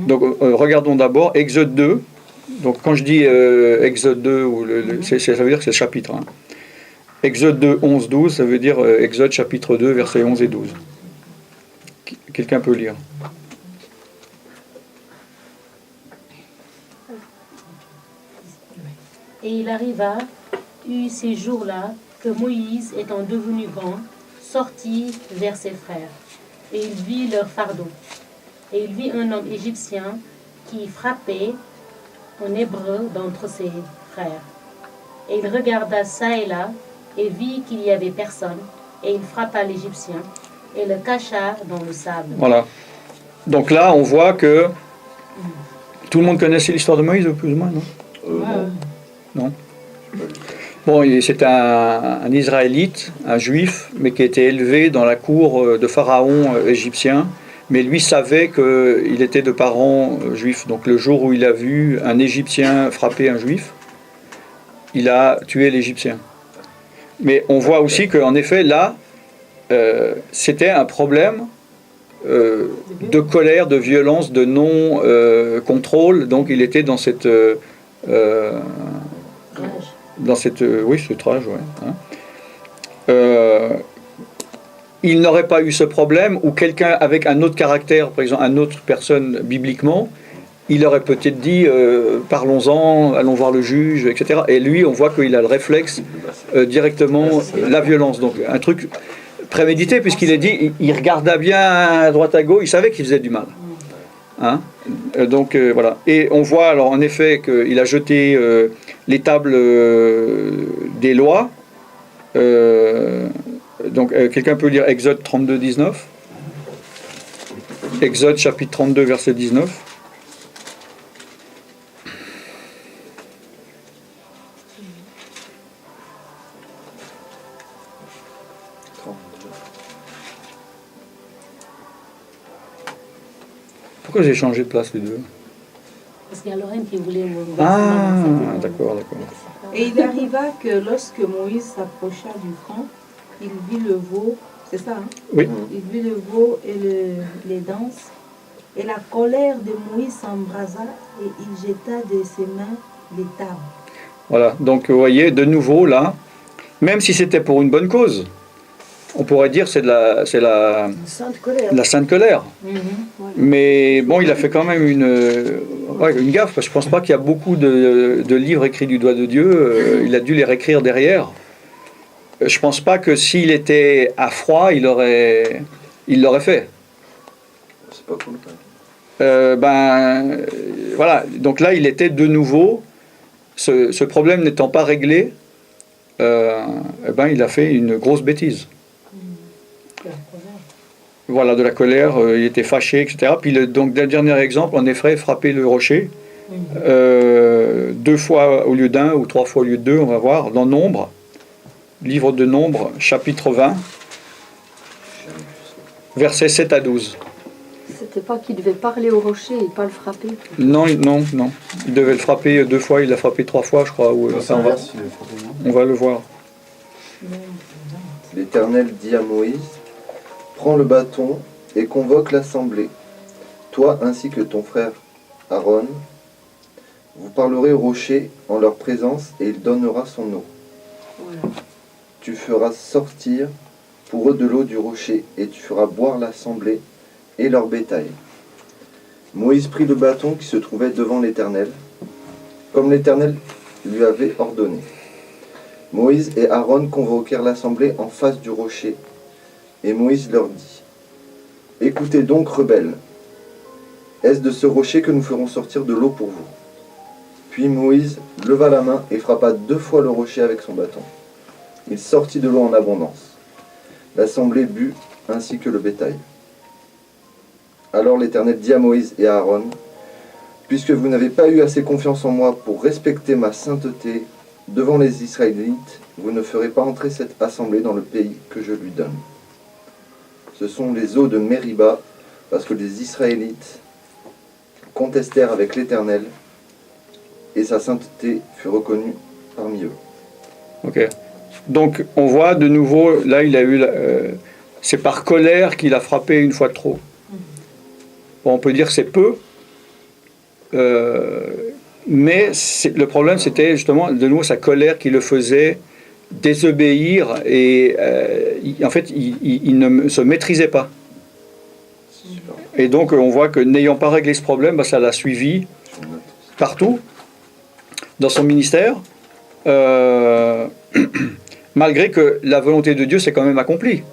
[SPEAKER 1] Donc regardons d'abord Exode 2. Donc quand je dis Exode 2, ça veut dire que c'est le chapitre. Hein. Exode 2, 11, 12, ça veut dire Exode chapitre 2, versets 11 et 12. Quelqu'un peut lire.
[SPEAKER 4] Et il arriva, ces jours-là, que Moïse, étant devenu grand, sortit vers ses frères. Et il vit leur fardeau. Et il vit un homme égyptien qui frappait en hébreu d'entre ses frères. Et il regarda çà et là, et vit qu'il n'y avait personne. Et il frappa l'Égyptien, et le cacha dans le sable.
[SPEAKER 1] Voilà. Donc là, on voit que tout le monde connaissait l'histoire de Moïse, plus ou moins, non? Non. Bon, c'est un Israélite, un Juif, mais qui était élevé dans la cour de Pharaon égyptien. Mais lui savait qu'il était de parents juifs. Donc le jour où il a vu un Égyptien frapper un Juif, il a tué l'Égyptien. Mais on voit aussi qu'en effet, là, c'était un problème de colère, de violence, de non-contrôle. Donc il était dans cette... oui, ce rage, ouais. Hein. Il n'aurait pas eu ce problème, ou quelqu'un avec un autre caractère, par exemple, une autre personne bibliquement, il aurait peut-être dit parlons-en, allons voir le juge, etc. Et lui, on voit qu'il a le réflexe directement, la violence. Donc un truc prémédité, puisqu'il est dit, il regarda bien à droite à gauche, il savait qu'il faisait du mal. Hein? Donc voilà. Et on voit alors en effet qu'il a jeté les tables des lois. Donc quelqu'un peut lire Exode 32, 19. Exode chapitre 32, verset 19. Pourquoi j'ai changé de place les deux?
[SPEAKER 4] Parce qu'il y a Lorraine qui voulait...
[SPEAKER 1] Ah, d'accord.
[SPEAKER 11] Et il arriva que lorsque Moïse s'approcha du camp, il vit le veau, c'est ça, hein?
[SPEAKER 1] Oui.
[SPEAKER 11] Il vit le veau et les danses, et la colère de Moïse s'embrasa, et il jeta de ses mains les tables.
[SPEAKER 1] Voilà, donc vous voyez, de nouveau là, même si c'était pour une bonne cause, on pourrait dire c'est la
[SPEAKER 6] sainte colère.
[SPEAKER 1] La sainte colère. Mais bon, il a fait quand même une gaffe, parce que je pense pas qu'il y a beaucoup de livres écrits du doigt de Dieu. Il a dû les réécrire derrière. Je pense pas que s'il était à froid, il l'aurait fait.
[SPEAKER 9] C'est pas cool.
[SPEAKER 1] Voilà. Donc là, il était de nouveau, ce problème n'étant pas réglé, il a fait une grosse bêtise. Voilà, de la colère, il était fâché, etc. Puis donc, le dernier exemple, en effet, frapper le rocher, 2 fois au lieu d'1 ou 3 fois au lieu de 2, on va voir, dans Nombre, livre de Nombre, chapitre 20, versets 7 à 12.
[SPEAKER 3] C'était pas qu'il devait parler au rocher et pas le frapper?
[SPEAKER 1] Non. Il devait le frapper 2 fois, il l'a frappé 3 fois, je crois. On va le voir.
[SPEAKER 8] L'Éternel dit à Moïse: prends le bâton et convoque l'assemblée, toi ainsi que ton frère Aaron. Vous parlerez au rocher en leur présence et il donnera son eau.
[SPEAKER 3] Voilà.
[SPEAKER 8] Tu feras sortir pour eux de l'eau du rocher et tu feras boire l'assemblée et leur bétail. Moïse prit le bâton qui se trouvait devant l'Éternel, comme l'Éternel lui avait ordonné. Moïse et Aaron convoquèrent l'assemblée en face du rocher. Et Moïse leur dit: écoutez donc, rebelles, est-ce de ce rocher que nous ferons sortir de l'eau pour vous? Puis Moïse leva la main et frappa 2 fois le rocher avec son bâton. Il sortit de l'eau en abondance. L'assemblée but ainsi que le bétail. Alors l'Éternel dit à Moïse et à Aaron: puisque vous n'avez pas eu assez confiance en moi pour respecter ma sainteté devant les Israélites, vous ne ferez pas entrer cette assemblée dans le pays que je lui donne. Ce sont les eaux de Mériba, parce que les Israélites contestèrent avec l'Éternel, et sa sainteté fut reconnue parmi eux.
[SPEAKER 1] Ok. Donc on voit de nouveau, là il a eu c'est par colère qu'il a frappé une fois de trop. Bon, on peut dire que c'est peu, mais le problème c'était justement de nouveau sa colère qui le faisait désobéir et en fait il ne se maîtrisait pas. Et donc on voit que n'ayant pas réglé ce problème, bah, ça l'a suivi partout dans son ministère, malgré que la volonté de Dieu s'est quand même accomplie.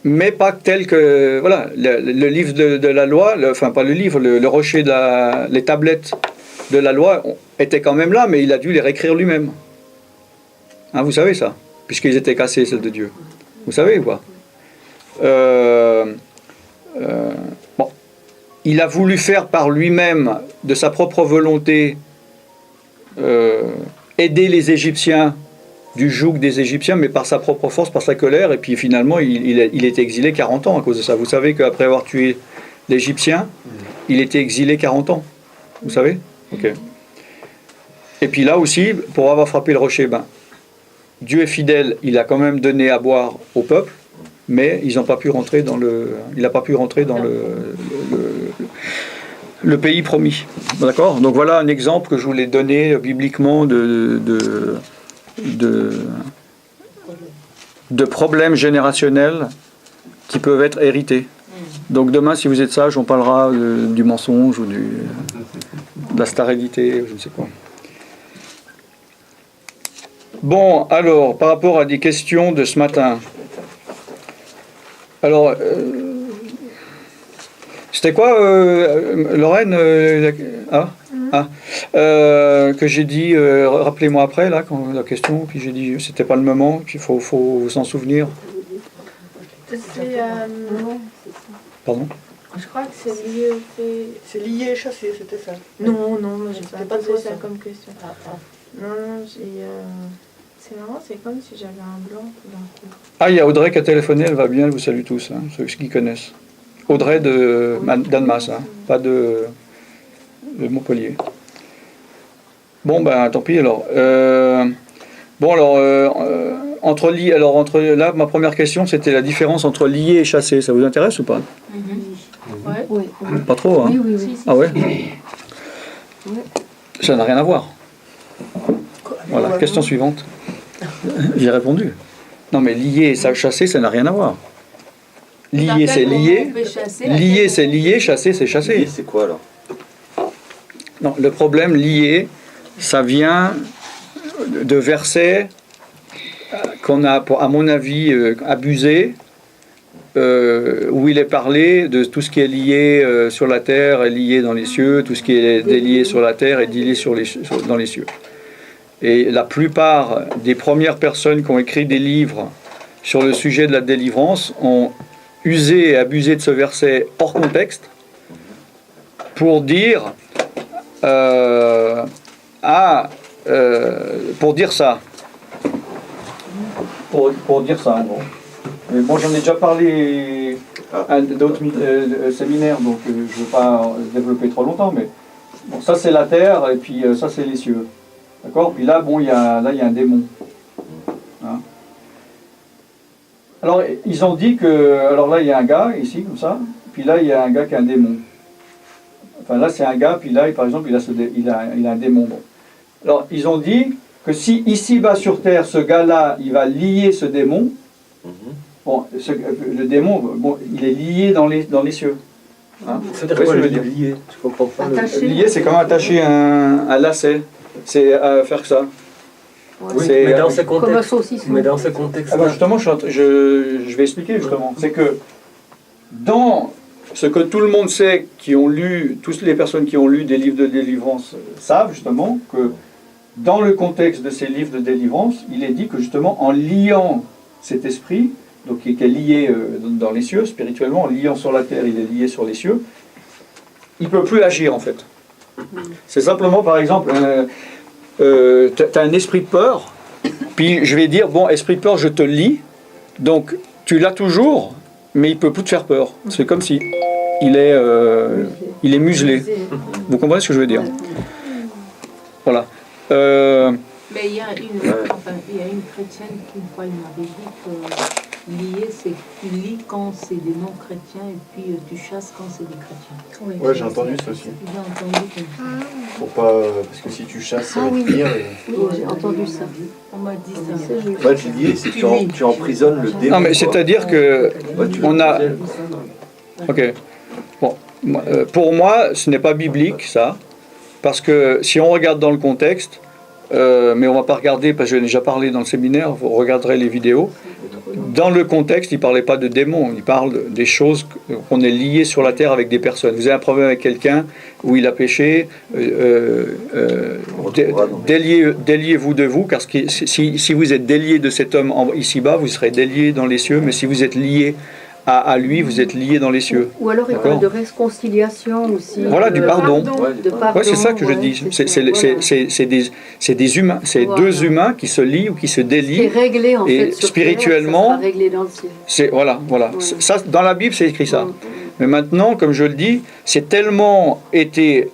[SPEAKER 1] Mais pas tel que... Voilà, le livre de la loi, enfin pas le livre, le rocher, les tablettes de la loi étaient quand même là, mais il a dû les réécrire lui-même. Hein, vous savez ça, puisqu'ils étaient cassés, celles de Dieu. Vous savez ou pas? Bon. Il a voulu faire par lui-même, de sa propre volonté, aider les Égyptiens du joug des Égyptiens, mais par sa propre force, par sa colère, et puis finalement il était exilé 40 ans à cause de ça. Vous savez qu'après avoir tué l'Égyptien, il était exilé 40 ans. Vous savez? Ok. Et puis là aussi, pour avoir frappé le rocher, ben, Dieu est fidèle, il a quand même donné à boire au peuple, mais ils n'ont pas pu rentrer dans il n'a pas pu rentrer dans le pays promis. D'accord? Donc voilà un exemple que je voulais donner bibliquement de problèmes générationnels qui peuvent être hérités. Donc demain, si vous êtes sage, on parlera du mensonge ou de la stérilité, je ne sais quoi. Bon, alors, par rapport à des questions de ce matin. Alors, c'était quoi, Lorraine que j'ai dit, rappelez-moi après, là, quand la question, puis j'ai dit, c'était pas le moment, qu'il faut s'en souvenir. Pardon?
[SPEAKER 2] Je crois que c'est lié au fait...
[SPEAKER 6] C'est lié et chassé, c'était ça.
[SPEAKER 2] Non, moi j'ai pas
[SPEAKER 6] pas
[SPEAKER 2] posé
[SPEAKER 6] trop
[SPEAKER 2] ça
[SPEAKER 6] ça.
[SPEAKER 2] comme question. Non, j'ai... C'est marrant, c'est comme si j'avais un blanc tout d'un coup.
[SPEAKER 1] Ah, il y a Audrey qui a téléphoné, elle va bien, elle vous salue tous, hein, ceux qui connaissent. Audrey d'Annemasse, hein, pas de Montpellier. Bon, ben tant pis alors. Entre là, ma première question, c'était la différence entre lier et chasser. Ça vous intéresse ou pas?
[SPEAKER 2] Ouais.
[SPEAKER 3] Oui.
[SPEAKER 1] Pas trop, hein?
[SPEAKER 3] Oui.
[SPEAKER 1] Ah ouais? Ça n'a rien à voir. Voilà, question suivante. J'ai répondu. Non, mais lier et chasser, ça n'a rien à voir. Lier, c'est lier. Lier, c'est lier. Chasser, c'est chasser.
[SPEAKER 9] Lier, c'est quoi alors?
[SPEAKER 1] Non, le problème lié, ça vient de versets qu'on a, à mon avis, abusés, où il est parlé de tout ce qui est lié sur la terre est lié dans les cieux, tout ce qui est délié sur la terre est délié dans les cieux. Et la plupart des premières personnes qui ont écrit des livres sur le sujet de la délivrance ont usé et abusé de ce verset hors contexte pour dire pour dire ça. Pour dire ça, en gros. Mais bon, j'en ai déjà parlé à d'autres séminaires, donc je ne veux pas développer trop longtemps, mais bon, ça c'est la terre, et puis ça c'est les cieux. D'accord? Puis là, bon, il y a un démon. Hein? Alors, ils ont dit que... Alors là, il y a un gars, ici, comme ça, puis là, il y a un gars qui a un démon. Enfin, là, c'est un gars, puis là, par exemple, il a un démon. Bon. Alors, ils ont dit que si, ici-bas sur Terre, ce gars-là, il va lier ce démon, bon, le démon, bon, il est lié dans les cieux. Hein?
[SPEAKER 5] Ça veut dire quoi, le lié? Je comprends pas.
[SPEAKER 1] Lié, c'est comme attacher un lacet. C'est faire que ça.
[SPEAKER 3] Ouais.
[SPEAKER 5] Oui,
[SPEAKER 1] C'est,
[SPEAKER 5] mais dans ce contexte.
[SPEAKER 3] Comme un saucisson.
[SPEAKER 5] Mais dans ce contexte.
[SPEAKER 1] Ah ben justement, je vais expliquer justement. C'est que dans ce que tout le monde sait, toutes les personnes qui ont lu des livres de délivrance savent justement que dans le contexte de ces livres de délivrance, il est dit que justement en liant cet esprit, donc qui est lié dans les cieux spirituellement, en liant sur la terre, il est lié sur les cieux, il ne peut plus agir en fait. C'est simplement par exemple, tu as un esprit de peur, puis je vais dire, bon, esprit de peur, je te lie, donc tu l'as toujours, mais il ne peut plus te faire peur. C'est comme si il est muselé. Vous comprenez ce que je veux dire? Voilà.
[SPEAKER 2] Mais il y a une chrétienne qui, une fois, il m'avait dit
[SPEAKER 11] lier, c'est que tu lis quand c'est des non-chrétiens et puis tu chasses quand c'est des chrétiens.
[SPEAKER 8] Ouais, j'ai entendu ça aussi.
[SPEAKER 11] J'ai entendu comme ça.
[SPEAKER 8] Pour pas, parce que si tu chasses, ça va te lire.
[SPEAKER 3] Oui, j'ai entendu ça.
[SPEAKER 11] On m'a dit ça.
[SPEAKER 9] Ouais, tu dis, c'est que tu emprisonnes le démon.
[SPEAKER 1] Non, mais c'est-à-dire que on a.
[SPEAKER 9] disais.
[SPEAKER 1] Ok. Bon, pour moi, ce n'est pas biblique, ça. Parce que si on regarde dans le contexte, mais on ne va pas regarder, parce que j'ai déjà parlé dans le séminaire, vous regarderez les vidéos. Dans le contexte, il ne parlait pas de démons, il parle des choses qu'on est liées sur la terre avec des personnes. Vous avez un problème avec quelqu'un où il a péché, déliez-vous de vous, car si vous êtes délié de cet homme ici-bas, vous serez délié dans les cieux, mais si vous êtes lié à lui, vous êtes lié dans les cieux.
[SPEAKER 3] Ou alors il parle de réconciliation aussi.
[SPEAKER 1] Voilà, du pardon.
[SPEAKER 3] De pardon.
[SPEAKER 1] Ouais, c'est ça que je dis. C'est des humains, c'est deux humains qui se lient ou qui se délient.
[SPEAKER 3] C'est réglé en
[SPEAKER 1] et
[SPEAKER 3] fait.
[SPEAKER 1] spirituellement,
[SPEAKER 3] ça sera réglé dans le ciel.
[SPEAKER 1] c'est voilà. Ça, dans la Bible, c'est écrit ça. Mais maintenant, comme je le dis, c'est tellement été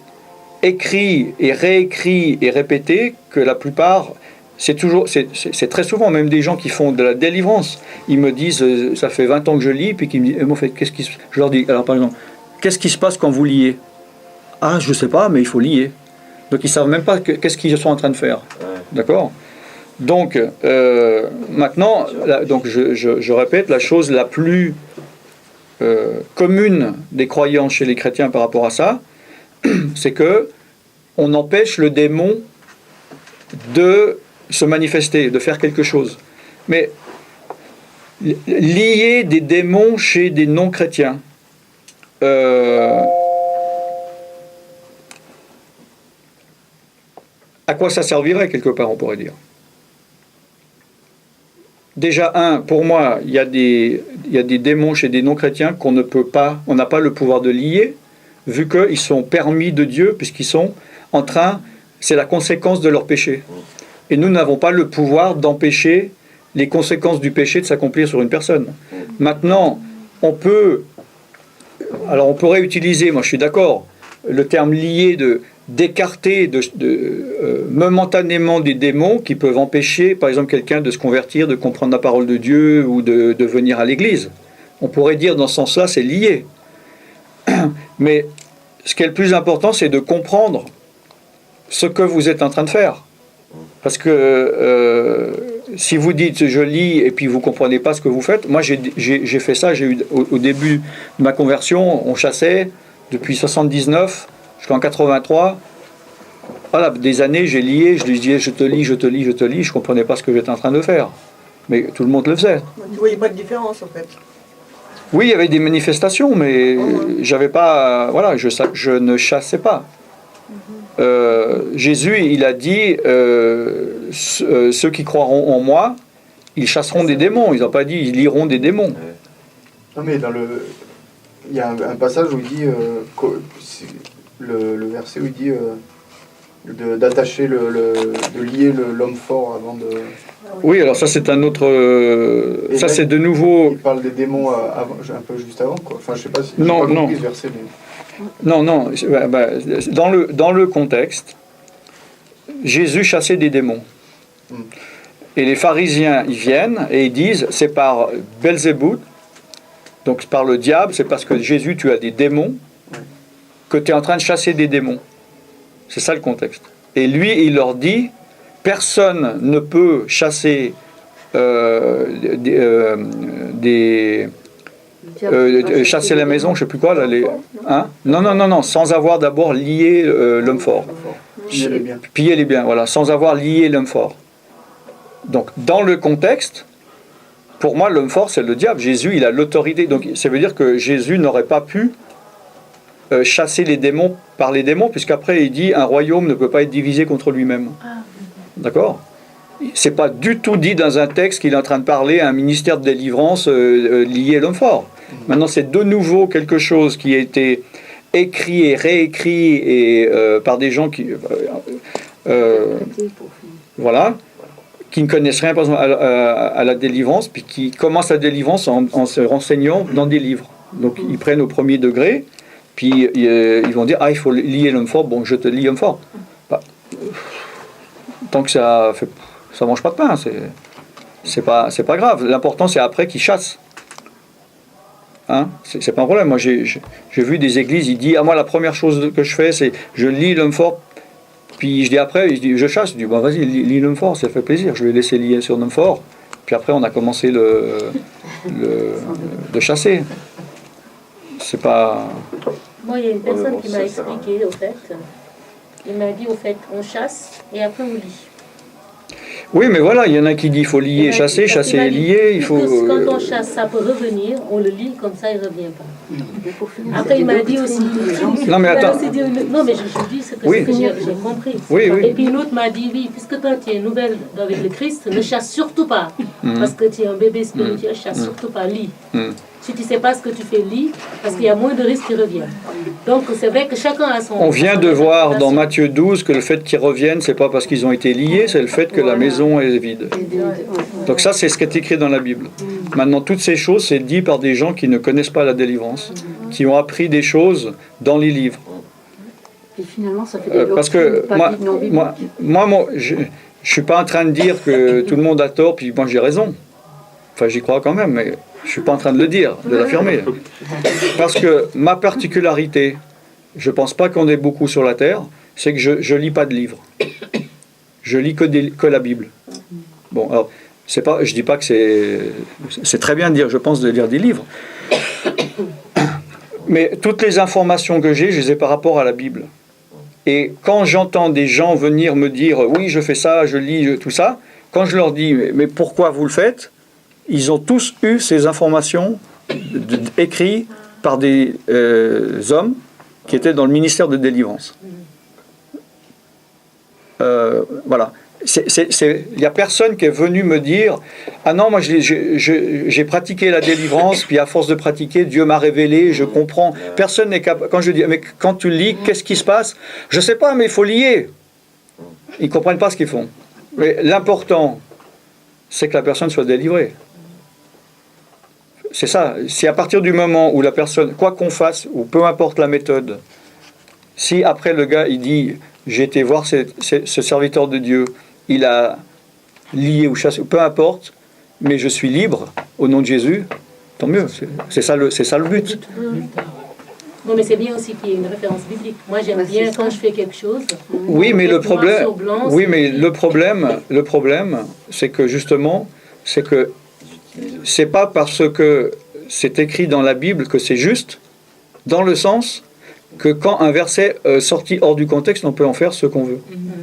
[SPEAKER 1] écrit et réécrit et répété que la plupart, c'est très souvent même des gens qui font de la délivrance. Ils me disent, ça fait 20 ans que je lis, puis qu'ils me disent, en fait, je leur dis, alors par exemple, qu'est-ce qui se passe quand vous liez? Ah, je sais pas, mais il faut lier. Donc ils savent même pas qu'est-ce qu'ils sont en train de faire. D'accord? Donc maintenant, donc je répète, la chose la plus commune des croyants chez les chrétiens par rapport à ça, c'est que on empêche le démon de se manifester, de faire quelque chose. Mais lier des démons chez des non-chrétiens, à quoi ça servirait quelque part, on pourrait dire? Déjà, pour moi, il y a des démons chez des non-chrétiens qu'on ne peut pas, on n'a pas le pouvoir de lier, vu qu'ils sont permis de Dieu, puisqu'ils sont en train, c'est la conséquence de leur péché. Et nous n'avons pas le pouvoir d'empêcher les conséquences du péché de s'accomplir sur une personne. Maintenant, on pourrait utiliser, moi je suis d'accord, le terme lié d'écarter momentanément des démons qui peuvent empêcher, par exemple, quelqu'un de se convertir, de comprendre la parole de Dieu ou de venir à l'église. On pourrait dire dans ce sens-là, c'est lié. Mais ce qui est le plus important, c'est de comprendre ce que vous êtes en train de faire. Parce que si vous dites je lis et puis vous ne comprenez pas ce que vous faites, moi j'ai fait ça, au début de ma conversion, on chassait depuis 79 jusqu'en 83. Voilà, des années j'ai lié, je lui disais je te lis, je ne comprenais pas ce que j'étais en train de faire. Mais tout le monde le faisait.
[SPEAKER 6] Tu ne voyais pas de différence en fait.
[SPEAKER 1] Oui, il y avait des manifestations, mais j'avais pas, voilà, je ne chassais pas. Jésus, il a dit ceux qui croiront en moi, ils chasseront des démons. Ils n'ont pas dit ils liront des démons.
[SPEAKER 8] Non, mais il y a un passage où il dit le verset où il dit d'attacher de lier l'homme fort avant de.
[SPEAKER 1] Oui, alors ça c'est un autre. Ça c'est de nouveau.
[SPEAKER 8] Il parle des démons un peu juste avant, quoi. Enfin, je sais pas si.
[SPEAKER 1] Non.
[SPEAKER 8] Ce verset, mais...
[SPEAKER 1] Non. Dans le contexte, Jésus chassait des démons. Et les pharisiens, ils viennent et ils disent, c'est par Belzébuth, donc par le diable, c'est parce que Jésus, tu as des démons, que tu es en train de chasser des démons. C'est ça le contexte. Et lui, il leur dit, personne ne peut chasser chasser la maison, je ne sais plus quoi, là, non, sans avoir d'abord lié l'homme fort. Piller les biens, voilà, sans avoir lié l'homme fort. Donc, dans le contexte, pour moi, l'homme fort, c'est le diable. Jésus, il a l'autorité. Donc, ça veut dire que Jésus n'aurait pas pu chasser les démons par les démons, puisqu'après, il dit, un royaume ne peut pas être divisé contre lui-même. D'accord ? C'est pas du tout dit dans un texte qu'il est en train de parler à un ministère de délivrance lié à l'homme fort. Maintenant, c'est de nouveau quelque chose qui a été écrit et réécrit et, par des gens qui... voilà, qui ne connaissent rien par exemple, à la délivrance, puis qui commencent la délivrance en se renseignant dans des livres. Donc, ils prennent au premier degré, puis ils vont dire « Ah, il faut lier l'homme fort, bon, je te lie l'homme fort. Bah, » Tant que ça mange pas de pain, c'est pas grave. L'important, c'est après qu'ils chassent. Hein, c'est pas un problème. Moi, j'ai vu des églises, il dit, moi, la première chose que je fais, c'est je lis l'homme fort. Puis je dis après, il dit, je chasse. Je dis, bah, vas-y, lis l'homme fort, ça fait plaisir. Je vais laisser lier sur l'homme fort. Puis après, on a commencé de chasser. C'est pas...
[SPEAKER 4] Moi, il y a une personne qui m'a expliqué, au fait. Il m'a dit, au fait, on chasse et après on lit.
[SPEAKER 1] Oui, mais voilà, il y en a qui disent qu'il faut lier, chasser, chasser et lier. Il faut...
[SPEAKER 4] Quand on chasse, ça peut revenir, on le lit, comme ça il ne revient pas. Après, il m'a dit aussi...
[SPEAKER 1] Non, mais attends.
[SPEAKER 4] Non, mais je dis ce que,
[SPEAKER 1] oui.
[SPEAKER 4] J'ai compris.
[SPEAKER 1] Oui, oui.
[SPEAKER 4] Et puis une autre m'a dit, oui, puisque toi tu es nouvelle avec le Christ, ne chasse surtout pas. Parce que tu es un bébé spirituel, chasse surtout pas, lis. Si tu ne sais pas ce que tu fais, lis, parce qu'il y a moins de risques qu'ils reviennent. Donc c'est vrai que chacun a son...
[SPEAKER 1] On vient de voir dans Matthieu 12 que le fait qu'ils reviennent, c'est pas parce qu'ils ont été liés, c'est le fait que la maison est vide. Donc ça, c'est ce qui est écrit dans la Bible. Maintenant, toutes ces choses, c'est dit par des gens qui ne connaissent pas la délivrance, qui ont appris des choses dans les livres.
[SPEAKER 3] Et finalement, ça fait des
[SPEAKER 1] parce que moi, je ne suis pas en train de dire que tout le monde a tort, puis moi j'ai raison. Enfin, j'y crois quand même, mais je ne suis pas en train de le dire, de l'affirmer. Parce que ma particularité, je ne pense pas qu'on ait beaucoup sur la Terre, c'est que je ne lis pas de livres. Je lis que la Bible. Bon, alors, je ne dis pas que c'est très bien de dire, je pense, de lire des livres. Mais toutes les informations que j'ai, je les ai par rapport à la Bible. Et quand j'entends des gens venir me dire, oui, je fais ça, je lis tout ça, quand je leur dis, mais pourquoi vous le faites ? Ils ont tous eu ces informations écrites par des hommes qui étaient dans le ministère de délivrance. Voilà. Il n'y a personne qui est venu me dire « Ah non, moi j'ai pratiqué la délivrance, puis à force de pratiquer, Dieu m'a révélé, je comprends. » Personne n'est capable. Quand je dis « Mais quand tu lis, qu'est-ce qui se passe ?» Je ne sais pas, mais il faut lier. Ils ne comprennent pas ce qu'ils font. Mais l'important, c'est que la personne soit délivrée. C'est ça. Si à partir du moment où la personne, quoi qu'on fasse, ou peu importe la méthode, si après le gars, il dit, j'ai été voir ce serviteur de Dieu, il a lié ou chassé, peu importe, mais je suis libre, au nom de Jésus, tant mieux. C'est ça le but.
[SPEAKER 4] Non, mais c'est bien aussi qu'il y ait une référence biblique. Moi, j'aime bien quand je fais quelque chose.
[SPEAKER 1] Oui, mais le problème, c'est que justement, c'est pas parce que c'est écrit dans la Bible que c'est juste, dans le sens que quand un verset sorti hors du contexte, on peut en faire ce qu'on veut.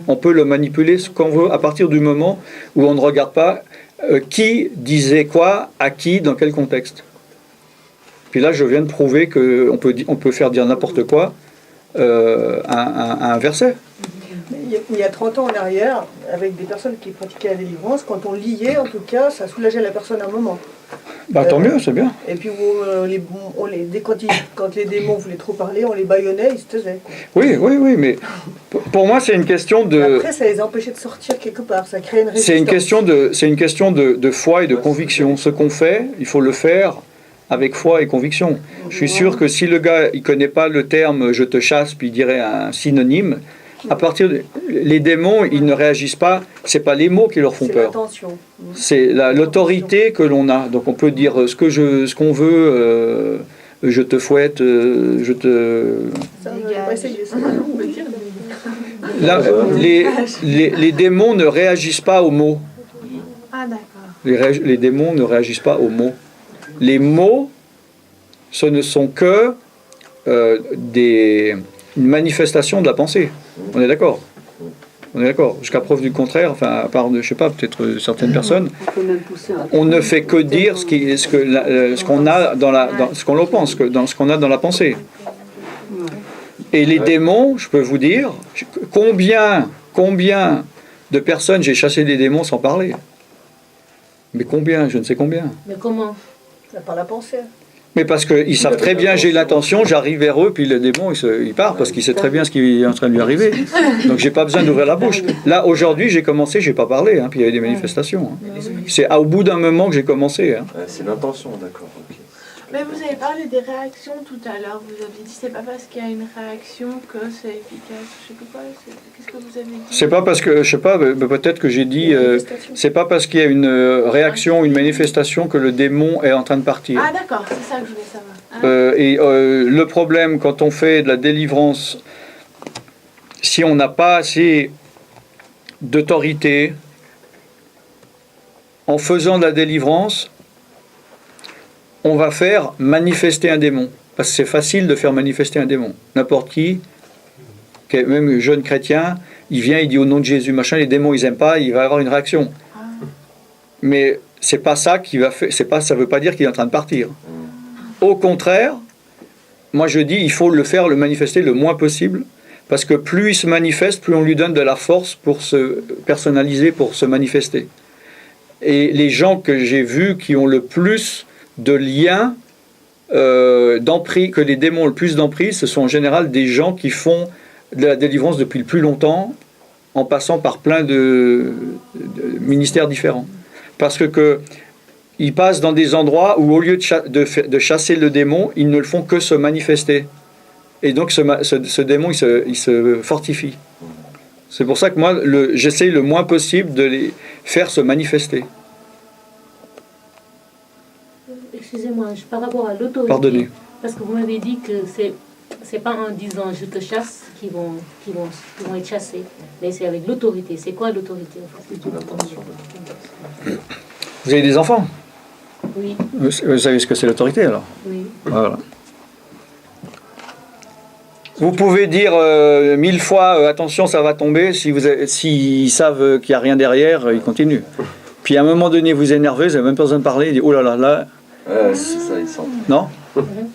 [SPEAKER 1] On peut le manipuler ce qu'on veut à partir du moment où on ne regarde pas qui disait quoi, à qui, dans quel contexte. Puis là, je viens de prouver qu'on peut faire dire n'importe quoi à un verset.
[SPEAKER 6] Il y a 30 ans en arrière, avec des personnes qui pratiquaient la délivrance, quand on liait, en tout cas, ça soulageait la personne à un moment.
[SPEAKER 1] Bah, tant mieux, c'est bien.
[SPEAKER 6] Et puis, quand les démons voulaient trop parler, on les bâillonnait, ils se taisaient.
[SPEAKER 1] Oui, mais pour moi, c'est une question de...
[SPEAKER 6] Et après, ça les empêchait de sortir quelque part, ça créait une résistance.
[SPEAKER 1] C'est une question de foi et de conviction. Ce qu'on fait, il faut le faire avec foi et conviction. Je suis sûr que si le gars, il ne connaît pas le terme « je te chasse », puis il dirait un synonyme, à partir les démons, ils ne réagissent pas, c'est pas les mots qui leur font peur. C'est l'autorité que l'on a. Donc on peut dire ce qu'on veut, je te fouette, je te... Là, les démons ne réagissent pas aux mots.
[SPEAKER 2] Ah d'accord.
[SPEAKER 1] Les démons ne réagissent pas aux mots. Les mots, ce ne sont que une manifestation de la pensée. On est d'accord. Jusqu'à preuve du contraire, enfin, à part, je sais pas, peut-être certaines personnes, on ne fait que dire ce qu'on a ce qu'on pense, dans ce qu'on a dans la pensée. Et les démons, je peux vous dire, combien de personnes j'ai chassé des démons sans parler. Mais combien, je ne sais combien.
[SPEAKER 4] Mais comment?
[SPEAKER 6] Par la pensée.
[SPEAKER 1] Mais parce qu'ils savent très bien, j'ai l'intention, j'arrive vers eux, puis le démon, il part, parce qu'il sait très bien ce qui est en train de lui arriver. Donc, j'ai pas besoin d'ouvrir la bouche. Là, aujourd'hui, j'ai commencé, j'ai pas parlé, puis il y avait des manifestations. C'est au bout d'un moment que j'ai commencé.
[SPEAKER 9] C'est l'intention, d'accord. Okay.
[SPEAKER 2] Mais vous avez parlé des réactions tout à l'heure. Vous avez dit c'est pas parce qu'il y a une réaction que c'est efficace. Je sais pas quoi. Qu'est-ce que vous avez dit?
[SPEAKER 1] C'est pas parce que, je sais pas, peut-être que j'ai dit, c'est pas parce qu'il y a une réaction, une manifestation que le démon est en train de partir.
[SPEAKER 2] Ah d'accord, c'est ça que je voulais savoir.
[SPEAKER 1] Le problème quand on fait de la délivrance, si on n'a pas assez d'autorité, en faisant de la délivrance, on va faire manifester un démon. Parce que c'est facile de faire manifester un démon. N'importe qui, même jeune chrétien, il vient, il dit au nom de Jésus, machin, les démons, ils n'aiment pas, il va avoir une réaction. Mais c'est pas ça qui va faire, ça veut pas dire qu'il est en train de partir. Au contraire, moi je dis, il faut le manifester le moins possible, parce que plus il se manifeste, plus on lui donne de la force pour se personnaliser, pour se manifester. Et les gens que j'ai vus qui ont le plus de liens d'emprise, que les démons ont le plus d'emprise, ce sont en général des gens qui font de la délivrance depuis le plus longtemps, en passant par plein de ministères différents. Parce que ils passent dans des endroits où, au lieu de chasser le démon, ils ne le font que se manifester. Et donc ce démon, il se fortifie. C'est pour ça que moi, j'essaye le moins possible de les faire se manifester.
[SPEAKER 4] Excusez-moi, par rapport à l'autorité.
[SPEAKER 1] Pardonnez.
[SPEAKER 4] Parce que vous m'avez dit que c'est pas en disant je te chasse qu'ils vont être chassés, mais c'est avec l'autorité. C'est quoi l'autorité en fait?
[SPEAKER 1] Vous avez des enfants?
[SPEAKER 4] Oui.
[SPEAKER 1] Vous savez ce que c'est l'autorité alors?
[SPEAKER 4] Oui.
[SPEAKER 1] Voilà. Vous pouvez dire 1000 fois attention, ça va tomber. S'ils savent qu'il n'y a rien derrière, ils continuent. Puis à un moment donné, vous énervez, vous n'avez même pas besoin de parler. Ils disent oh là là là.
[SPEAKER 9] C'est ça, ils sentent.
[SPEAKER 1] Non?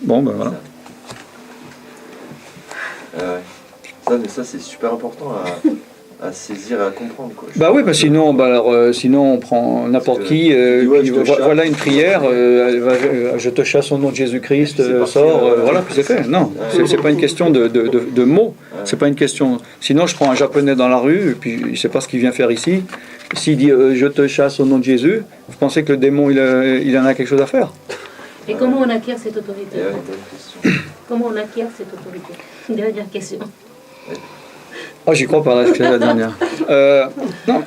[SPEAKER 1] Bon, ben voilà.
[SPEAKER 9] Ça c'est super important à saisir et à comprendre. Quoi.
[SPEAKER 1] Bah oui, sinon on prend n'importe qui. Voilà une prière, je te chasse au nom de Jésus-Christ, sors, voilà, puis c'est fait. Non, c'est pas une question de mots. C'est pas une question. Sinon, je prends un japonais dans la rue, et puis il sait pas ce qu'il vient faire ici. S'il dit je te chasse au nom de Jésus, vous pensez que le démon il en a quelque chose à faire?
[SPEAKER 4] Et comment on acquiert cette autorité? Comment on acquiert cette autorité? Dernière question.
[SPEAKER 1] Oh, j'y crois pas, c'est la dernière. Non.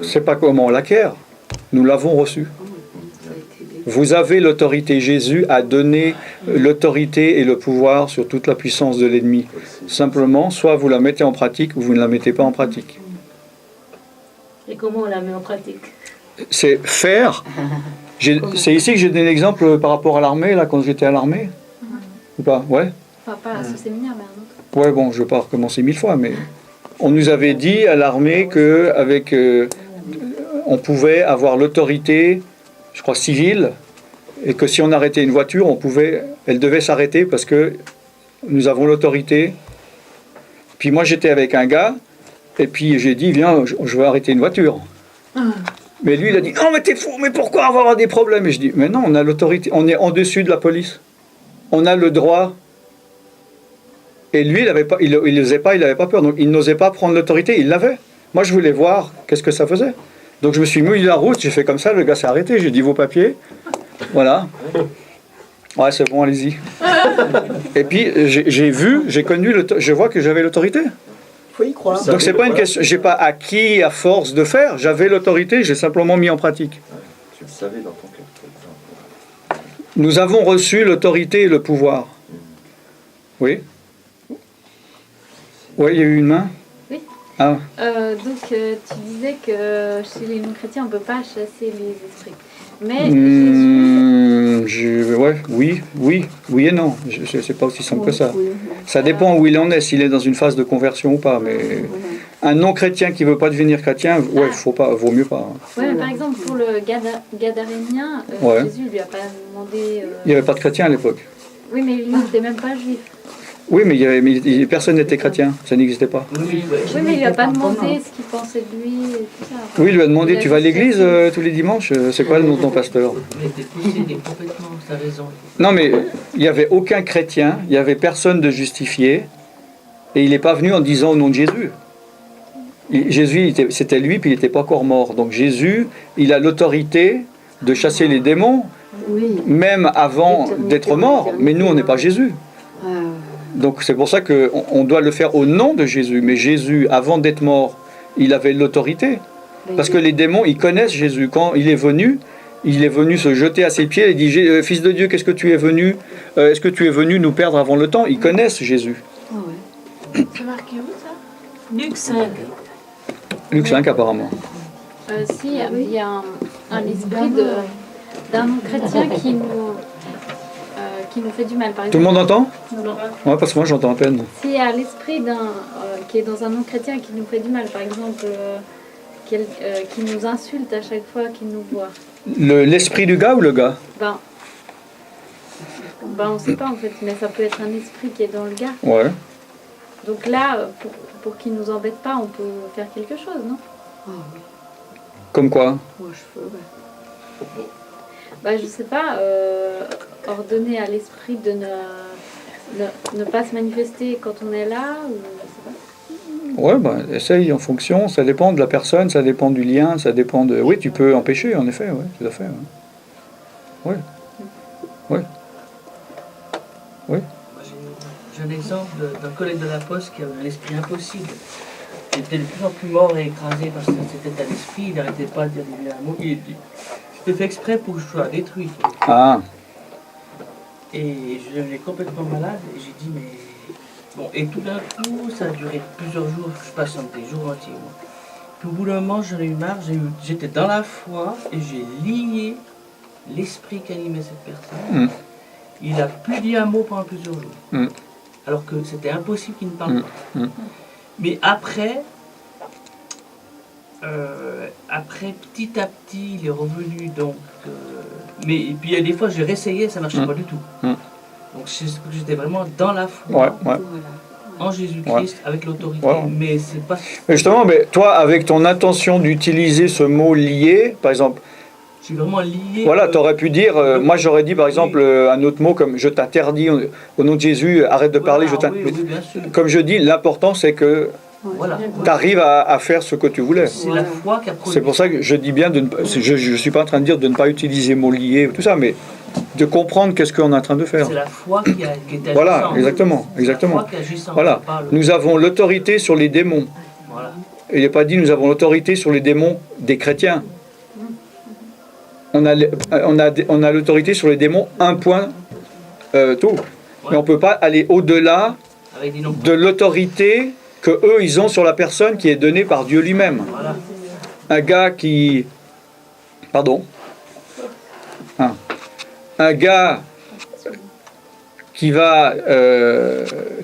[SPEAKER 1] C'est pas comment on l'acquiert. Nous l'avons reçu. Vous avez l'autorité. Jésus a donné l'autorité et le pouvoir sur toute la puissance de l'ennemi. Simplement, soit vous la mettez en pratique ou vous ne la mettez pas en pratique.
[SPEAKER 4] Et comment on la met en pratique?
[SPEAKER 1] C'est faire. C'est ici que j'ai donné l'exemple par rapport à l'armée, là, quand j'étais à l'armée. Ou pas? Ouais.
[SPEAKER 10] Enfin, pas à ce séminaire, mais à un autre.
[SPEAKER 1] Ouais, bon, je ne vais pas recommencer 1000 fois, mais on nous avait dit à l'armée qu'avec on pouvait avoir l'autorité, je crois, civile, et que si on arrêtait une voiture, elle devait s'arrêter parce que nous avons l'autorité. Puis moi, j'étais avec un gars, et puis j'ai dit, viens, je veux arrêter une voiture. Mais lui, il a dit, non, mais t'es fou, mais pourquoi avoir des problèmes? Et je dis, mais non, on a l'autorité, on est en dessus de la police. On a le droit. Et lui, il n'osait pas, il n'avait pas peur. Donc, il n'osait pas prendre l'autorité, il l'avait. Moi, je voulais voir qu'est-ce que ça faisait. Donc, je me suis mis la route, j'ai fait comme ça, le gars s'est arrêté, j'ai dit vos papiers. Voilà. Ouais, c'est bon, allez-y. Et puis, j'ai connu, je vois que j'avais l'autorité.
[SPEAKER 6] Faut y croire.
[SPEAKER 1] Donc, c'est pas une question, j'ai pas acquis à force de faire, j'avais l'autorité, j'ai simplement mis en pratique.
[SPEAKER 9] Tu le savais dans ton cœur.
[SPEAKER 1] Nous avons reçu l'autorité et le pouvoir. Oui. Oui, il y a eu une main.
[SPEAKER 10] Oui.
[SPEAKER 1] Ah.
[SPEAKER 10] Donc, tu disais que chez les non-chrétiens, on ne peut pas chasser les esprits. Mais oui et non. C'est pas aussi simple que ça. Ça dépend où il en est, s'il est dans une phase de conversion ou pas. Mais un non-chrétien qui ne veut pas devenir chrétien, vaut mieux pas. Oui, mais par exemple, pour le Gadarénien, Jésus ne lui a pas demandé...
[SPEAKER 1] Il n'y avait pas de chrétien à l'époque.
[SPEAKER 10] Oui, mais il n'était même pas juif.
[SPEAKER 1] Oui, mais personne n'était chrétien, ça n'existait pas.
[SPEAKER 10] Oui, mais il ne lui a pas demandé ce qu'il pensait de lui et tout ça. Enfin,
[SPEAKER 1] oui, il lui a demandé, tu vas à l'église tous les dimanches? C'est quoi le nom de ton pasteur?
[SPEAKER 7] Mais t'es possédé complètement, t'as raison.
[SPEAKER 1] Non, mais il n'y avait aucun chrétien, il n'y avait personne de justifié, et il n'est pas venu en disant au nom de Jésus. Jésus, c'était lui, puis il n'était pas encore mort. Donc Jésus, il a l'autorité de chasser les démons,
[SPEAKER 3] Oui.
[SPEAKER 1] même avant d'être mort, mais nous, on n'est pas Jésus. Donc c'est pour ça qu'on doit le faire au nom de Jésus. Mais Jésus, avant d'être mort, il avait l'autorité. Parce que les démons, ils connaissent Jésus. Quand il est venu se jeter à ses pieds et dit Fils de Dieu, qu'est-ce que tu es venu est-ce que tu es venu nous perdre avant le temps? Ils connaissent Jésus.
[SPEAKER 2] C'est marqué où ça?
[SPEAKER 4] Luc 5.
[SPEAKER 1] Luc 5 apparemment.
[SPEAKER 12] Si, il y a un esprit d'un chrétien qui nous fait du mal. Par exemple,
[SPEAKER 1] Tout le monde entend?
[SPEAKER 12] Non.
[SPEAKER 1] Ouais, parce que moi j'entends à peine.
[SPEAKER 12] S'il y a l'esprit qui est dans un non-chrétien qui nous fait du mal, par exemple, qui nous insulte à chaque fois qu'il nous voit.
[SPEAKER 1] L'esprit du gars ou le gars?
[SPEAKER 12] On ne sait pas en fait, mais ça peut être un esprit qui est dans le gars.
[SPEAKER 1] Ouais.
[SPEAKER 12] Donc là, pour qu'il ne nous embête pas, on peut faire quelque chose, non?
[SPEAKER 1] Comme quoi?
[SPEAKER 12] Je sais pas, ordonner à l'esprit de ne pas se manifester quand on est là, ou je sais pas.
[SPEAKER 1] Ouais, essaye en fonction, ça dépend de la personne, ça dépend du lien, ça dépend de... Oui, tu peux empêcher, en effet, oui, tout à fait. Oui. Oui. Oui.
[SPEAKER 7] J'ai un exemple d'un collègue de la Poste qui avait un esprit impossible. Il était de plus en plus mort et écrasé parce que c'était un esprit, il n'arrêtait pas de dire un mot. C'était fait exprès pour que je sois détruit.
[SPEAKER 1] Ah.
[SPEAKER 7] Et je devenais complètement malade et j'ai dit mais... Bon, et tout d'un coup, ça a duré plusieurs jours, je patiente des jours entiers. Moi. Puis au bout d'un moment, j'en ai eu marre, j'étais dans la foi et j'ai lié l'esprit qui animait cette personne. Il n'a plus dit un mot pendant plusieurs jours. Alors que c'était impossible qu'il ne parle pas. Mais après, petit à petit, il est revenu. Donc, mais et puis il y a des fois, j'ai réessayé, ça ne marchait pas du tout. Donc j'étais vraiment dans la foi, en Jésus-Christ, avec l'autorité. Mais c'est pas...
[SPEAKER 1] Mais justement, toi, avec ton intention d'utiliser ce mot lié, par exemple...
[SPEAKER 7] Je suis vraiment lié...
[SPEAKER 1] Voilà, tu aurais pu dire... moi, j'aurais dit, par exemple, un autre mot comme « je t'interdis au nom de Jésus, arrête de parler, je t'interdis... Comme je dis, l'important, c'est que... Tu arrives à faire ce que tu voulais.
[SPEAKER 7] C'est la foi qui a produit.
[SPEAKER 1] C'est pour ça que je dis bien, je ne suis pas en train de dire de ne pas utiliser mot lié, tout ça, mais de comprendre qu'est-ce qu'on est en train de faire.
[SPEAKER 7] C'est la foi qui est agissante.
[SPEAKER 1] Voilà, exactement. Voilà. Nous avons l'autorité sur les démons.
[SPEAKER 7] Voilà.
[SPEAKER 1] Il n'est pas dit nous avons l'autorité sur les démons des chrétiens. On a l'autorité sur les démons, un point, tout. Mais on ne peut pas aller au-delà de l'autorité que eux ils ont sur la personne qui est donnée par Dieu lui-même.
[SPEAKER 7] Voilà.
[SPEAKER 1] Un gars qui... Pardon. Un gars qui va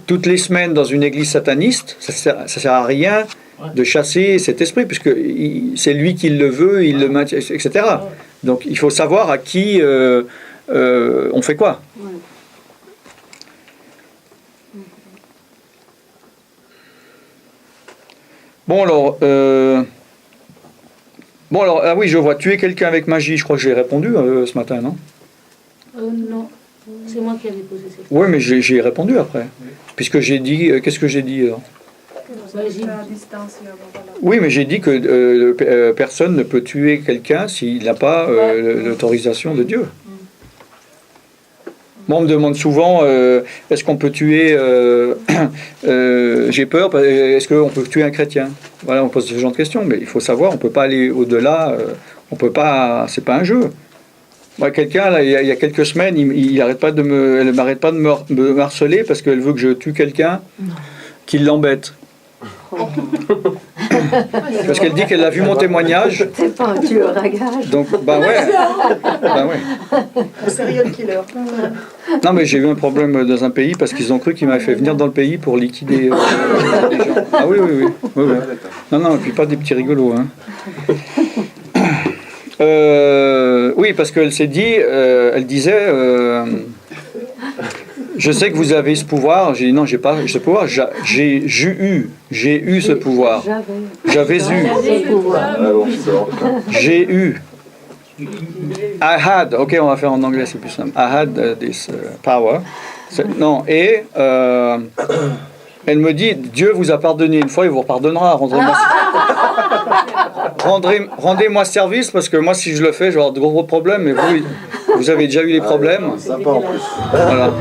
[SPEAKER 1] toutes les semaines dans une église sataniste, ça sert à rien de chasser cet esprit, puisque c'est lui qui le veut, il le maintient, etc. Donc il faut savoir à qui on fait quoi. Bon alors, ah oui, je vois, tuer quelqu'un avec magie, je crois que j'ai répondu ce matin, non?
[SPEAKER 4] Non, c'est moi qui avais posé cette question.
[SPEAKER 1] Oui, mais j'ai répondu après. Puisque j'ai dit, qu'est-ce que j'ai dit alors? Oui, mais j'ai dit que personne ne peut tuer quelqu'un s'il n'a pas l'autorisation de Dieu. Moi, on me demande souvent, est-ce qu'on peut tuer, j'ai peur, est-ce qu'on peut tuer un chrétien? Voilà, on pose ce genre de questions, mais il faut savoir, on ne peut pas aller au-delà, on peut pas, c'est pas un jeu. Moi, quelqu'un, là, il y a quelques semaines, elle n'arrête pas de me harceler parce qu'elle veut que je tue quelqu'un qui l'embête. Parce qu'elle dit qu'elle a vu mon témoignage.
[SPEAKER 3] C'est pas un tueur à gage.
[SPEAKER 1] Donc, ouais.
[SPEAKER 6] Un serial killer.
[SPEAKER 1] Non, mais j'ai eu un problème dans un pays parce qu'ils ont cru qu'ils m'avaient fait venir dans le pays pour liquider les gens. Ah oui. Non, et puis pas des petits rigolos. Hein. Oui, parce qu'elle s'est dit, elle disait, je sais que vous avez ce pouvoir. J'ai dit non, j'ai pas ce pouvoir. J'ai eu ce pouvoir. J'avais eu. J'ai eu. I had. Ok, on va faire en anglais, c'est plus simple. I had this power. Non, et elle me dit, Dieu vous a pardonné une fois, il vous pardonnera. Rendez-moi service parce que moi, si je le fais, je vais avoir de gros problèmes. Mais vous, Vous avez déjà eu des problèmes.
[SPEAKER 9] Sympa en plus.
[SPEAKER 1] Voilà.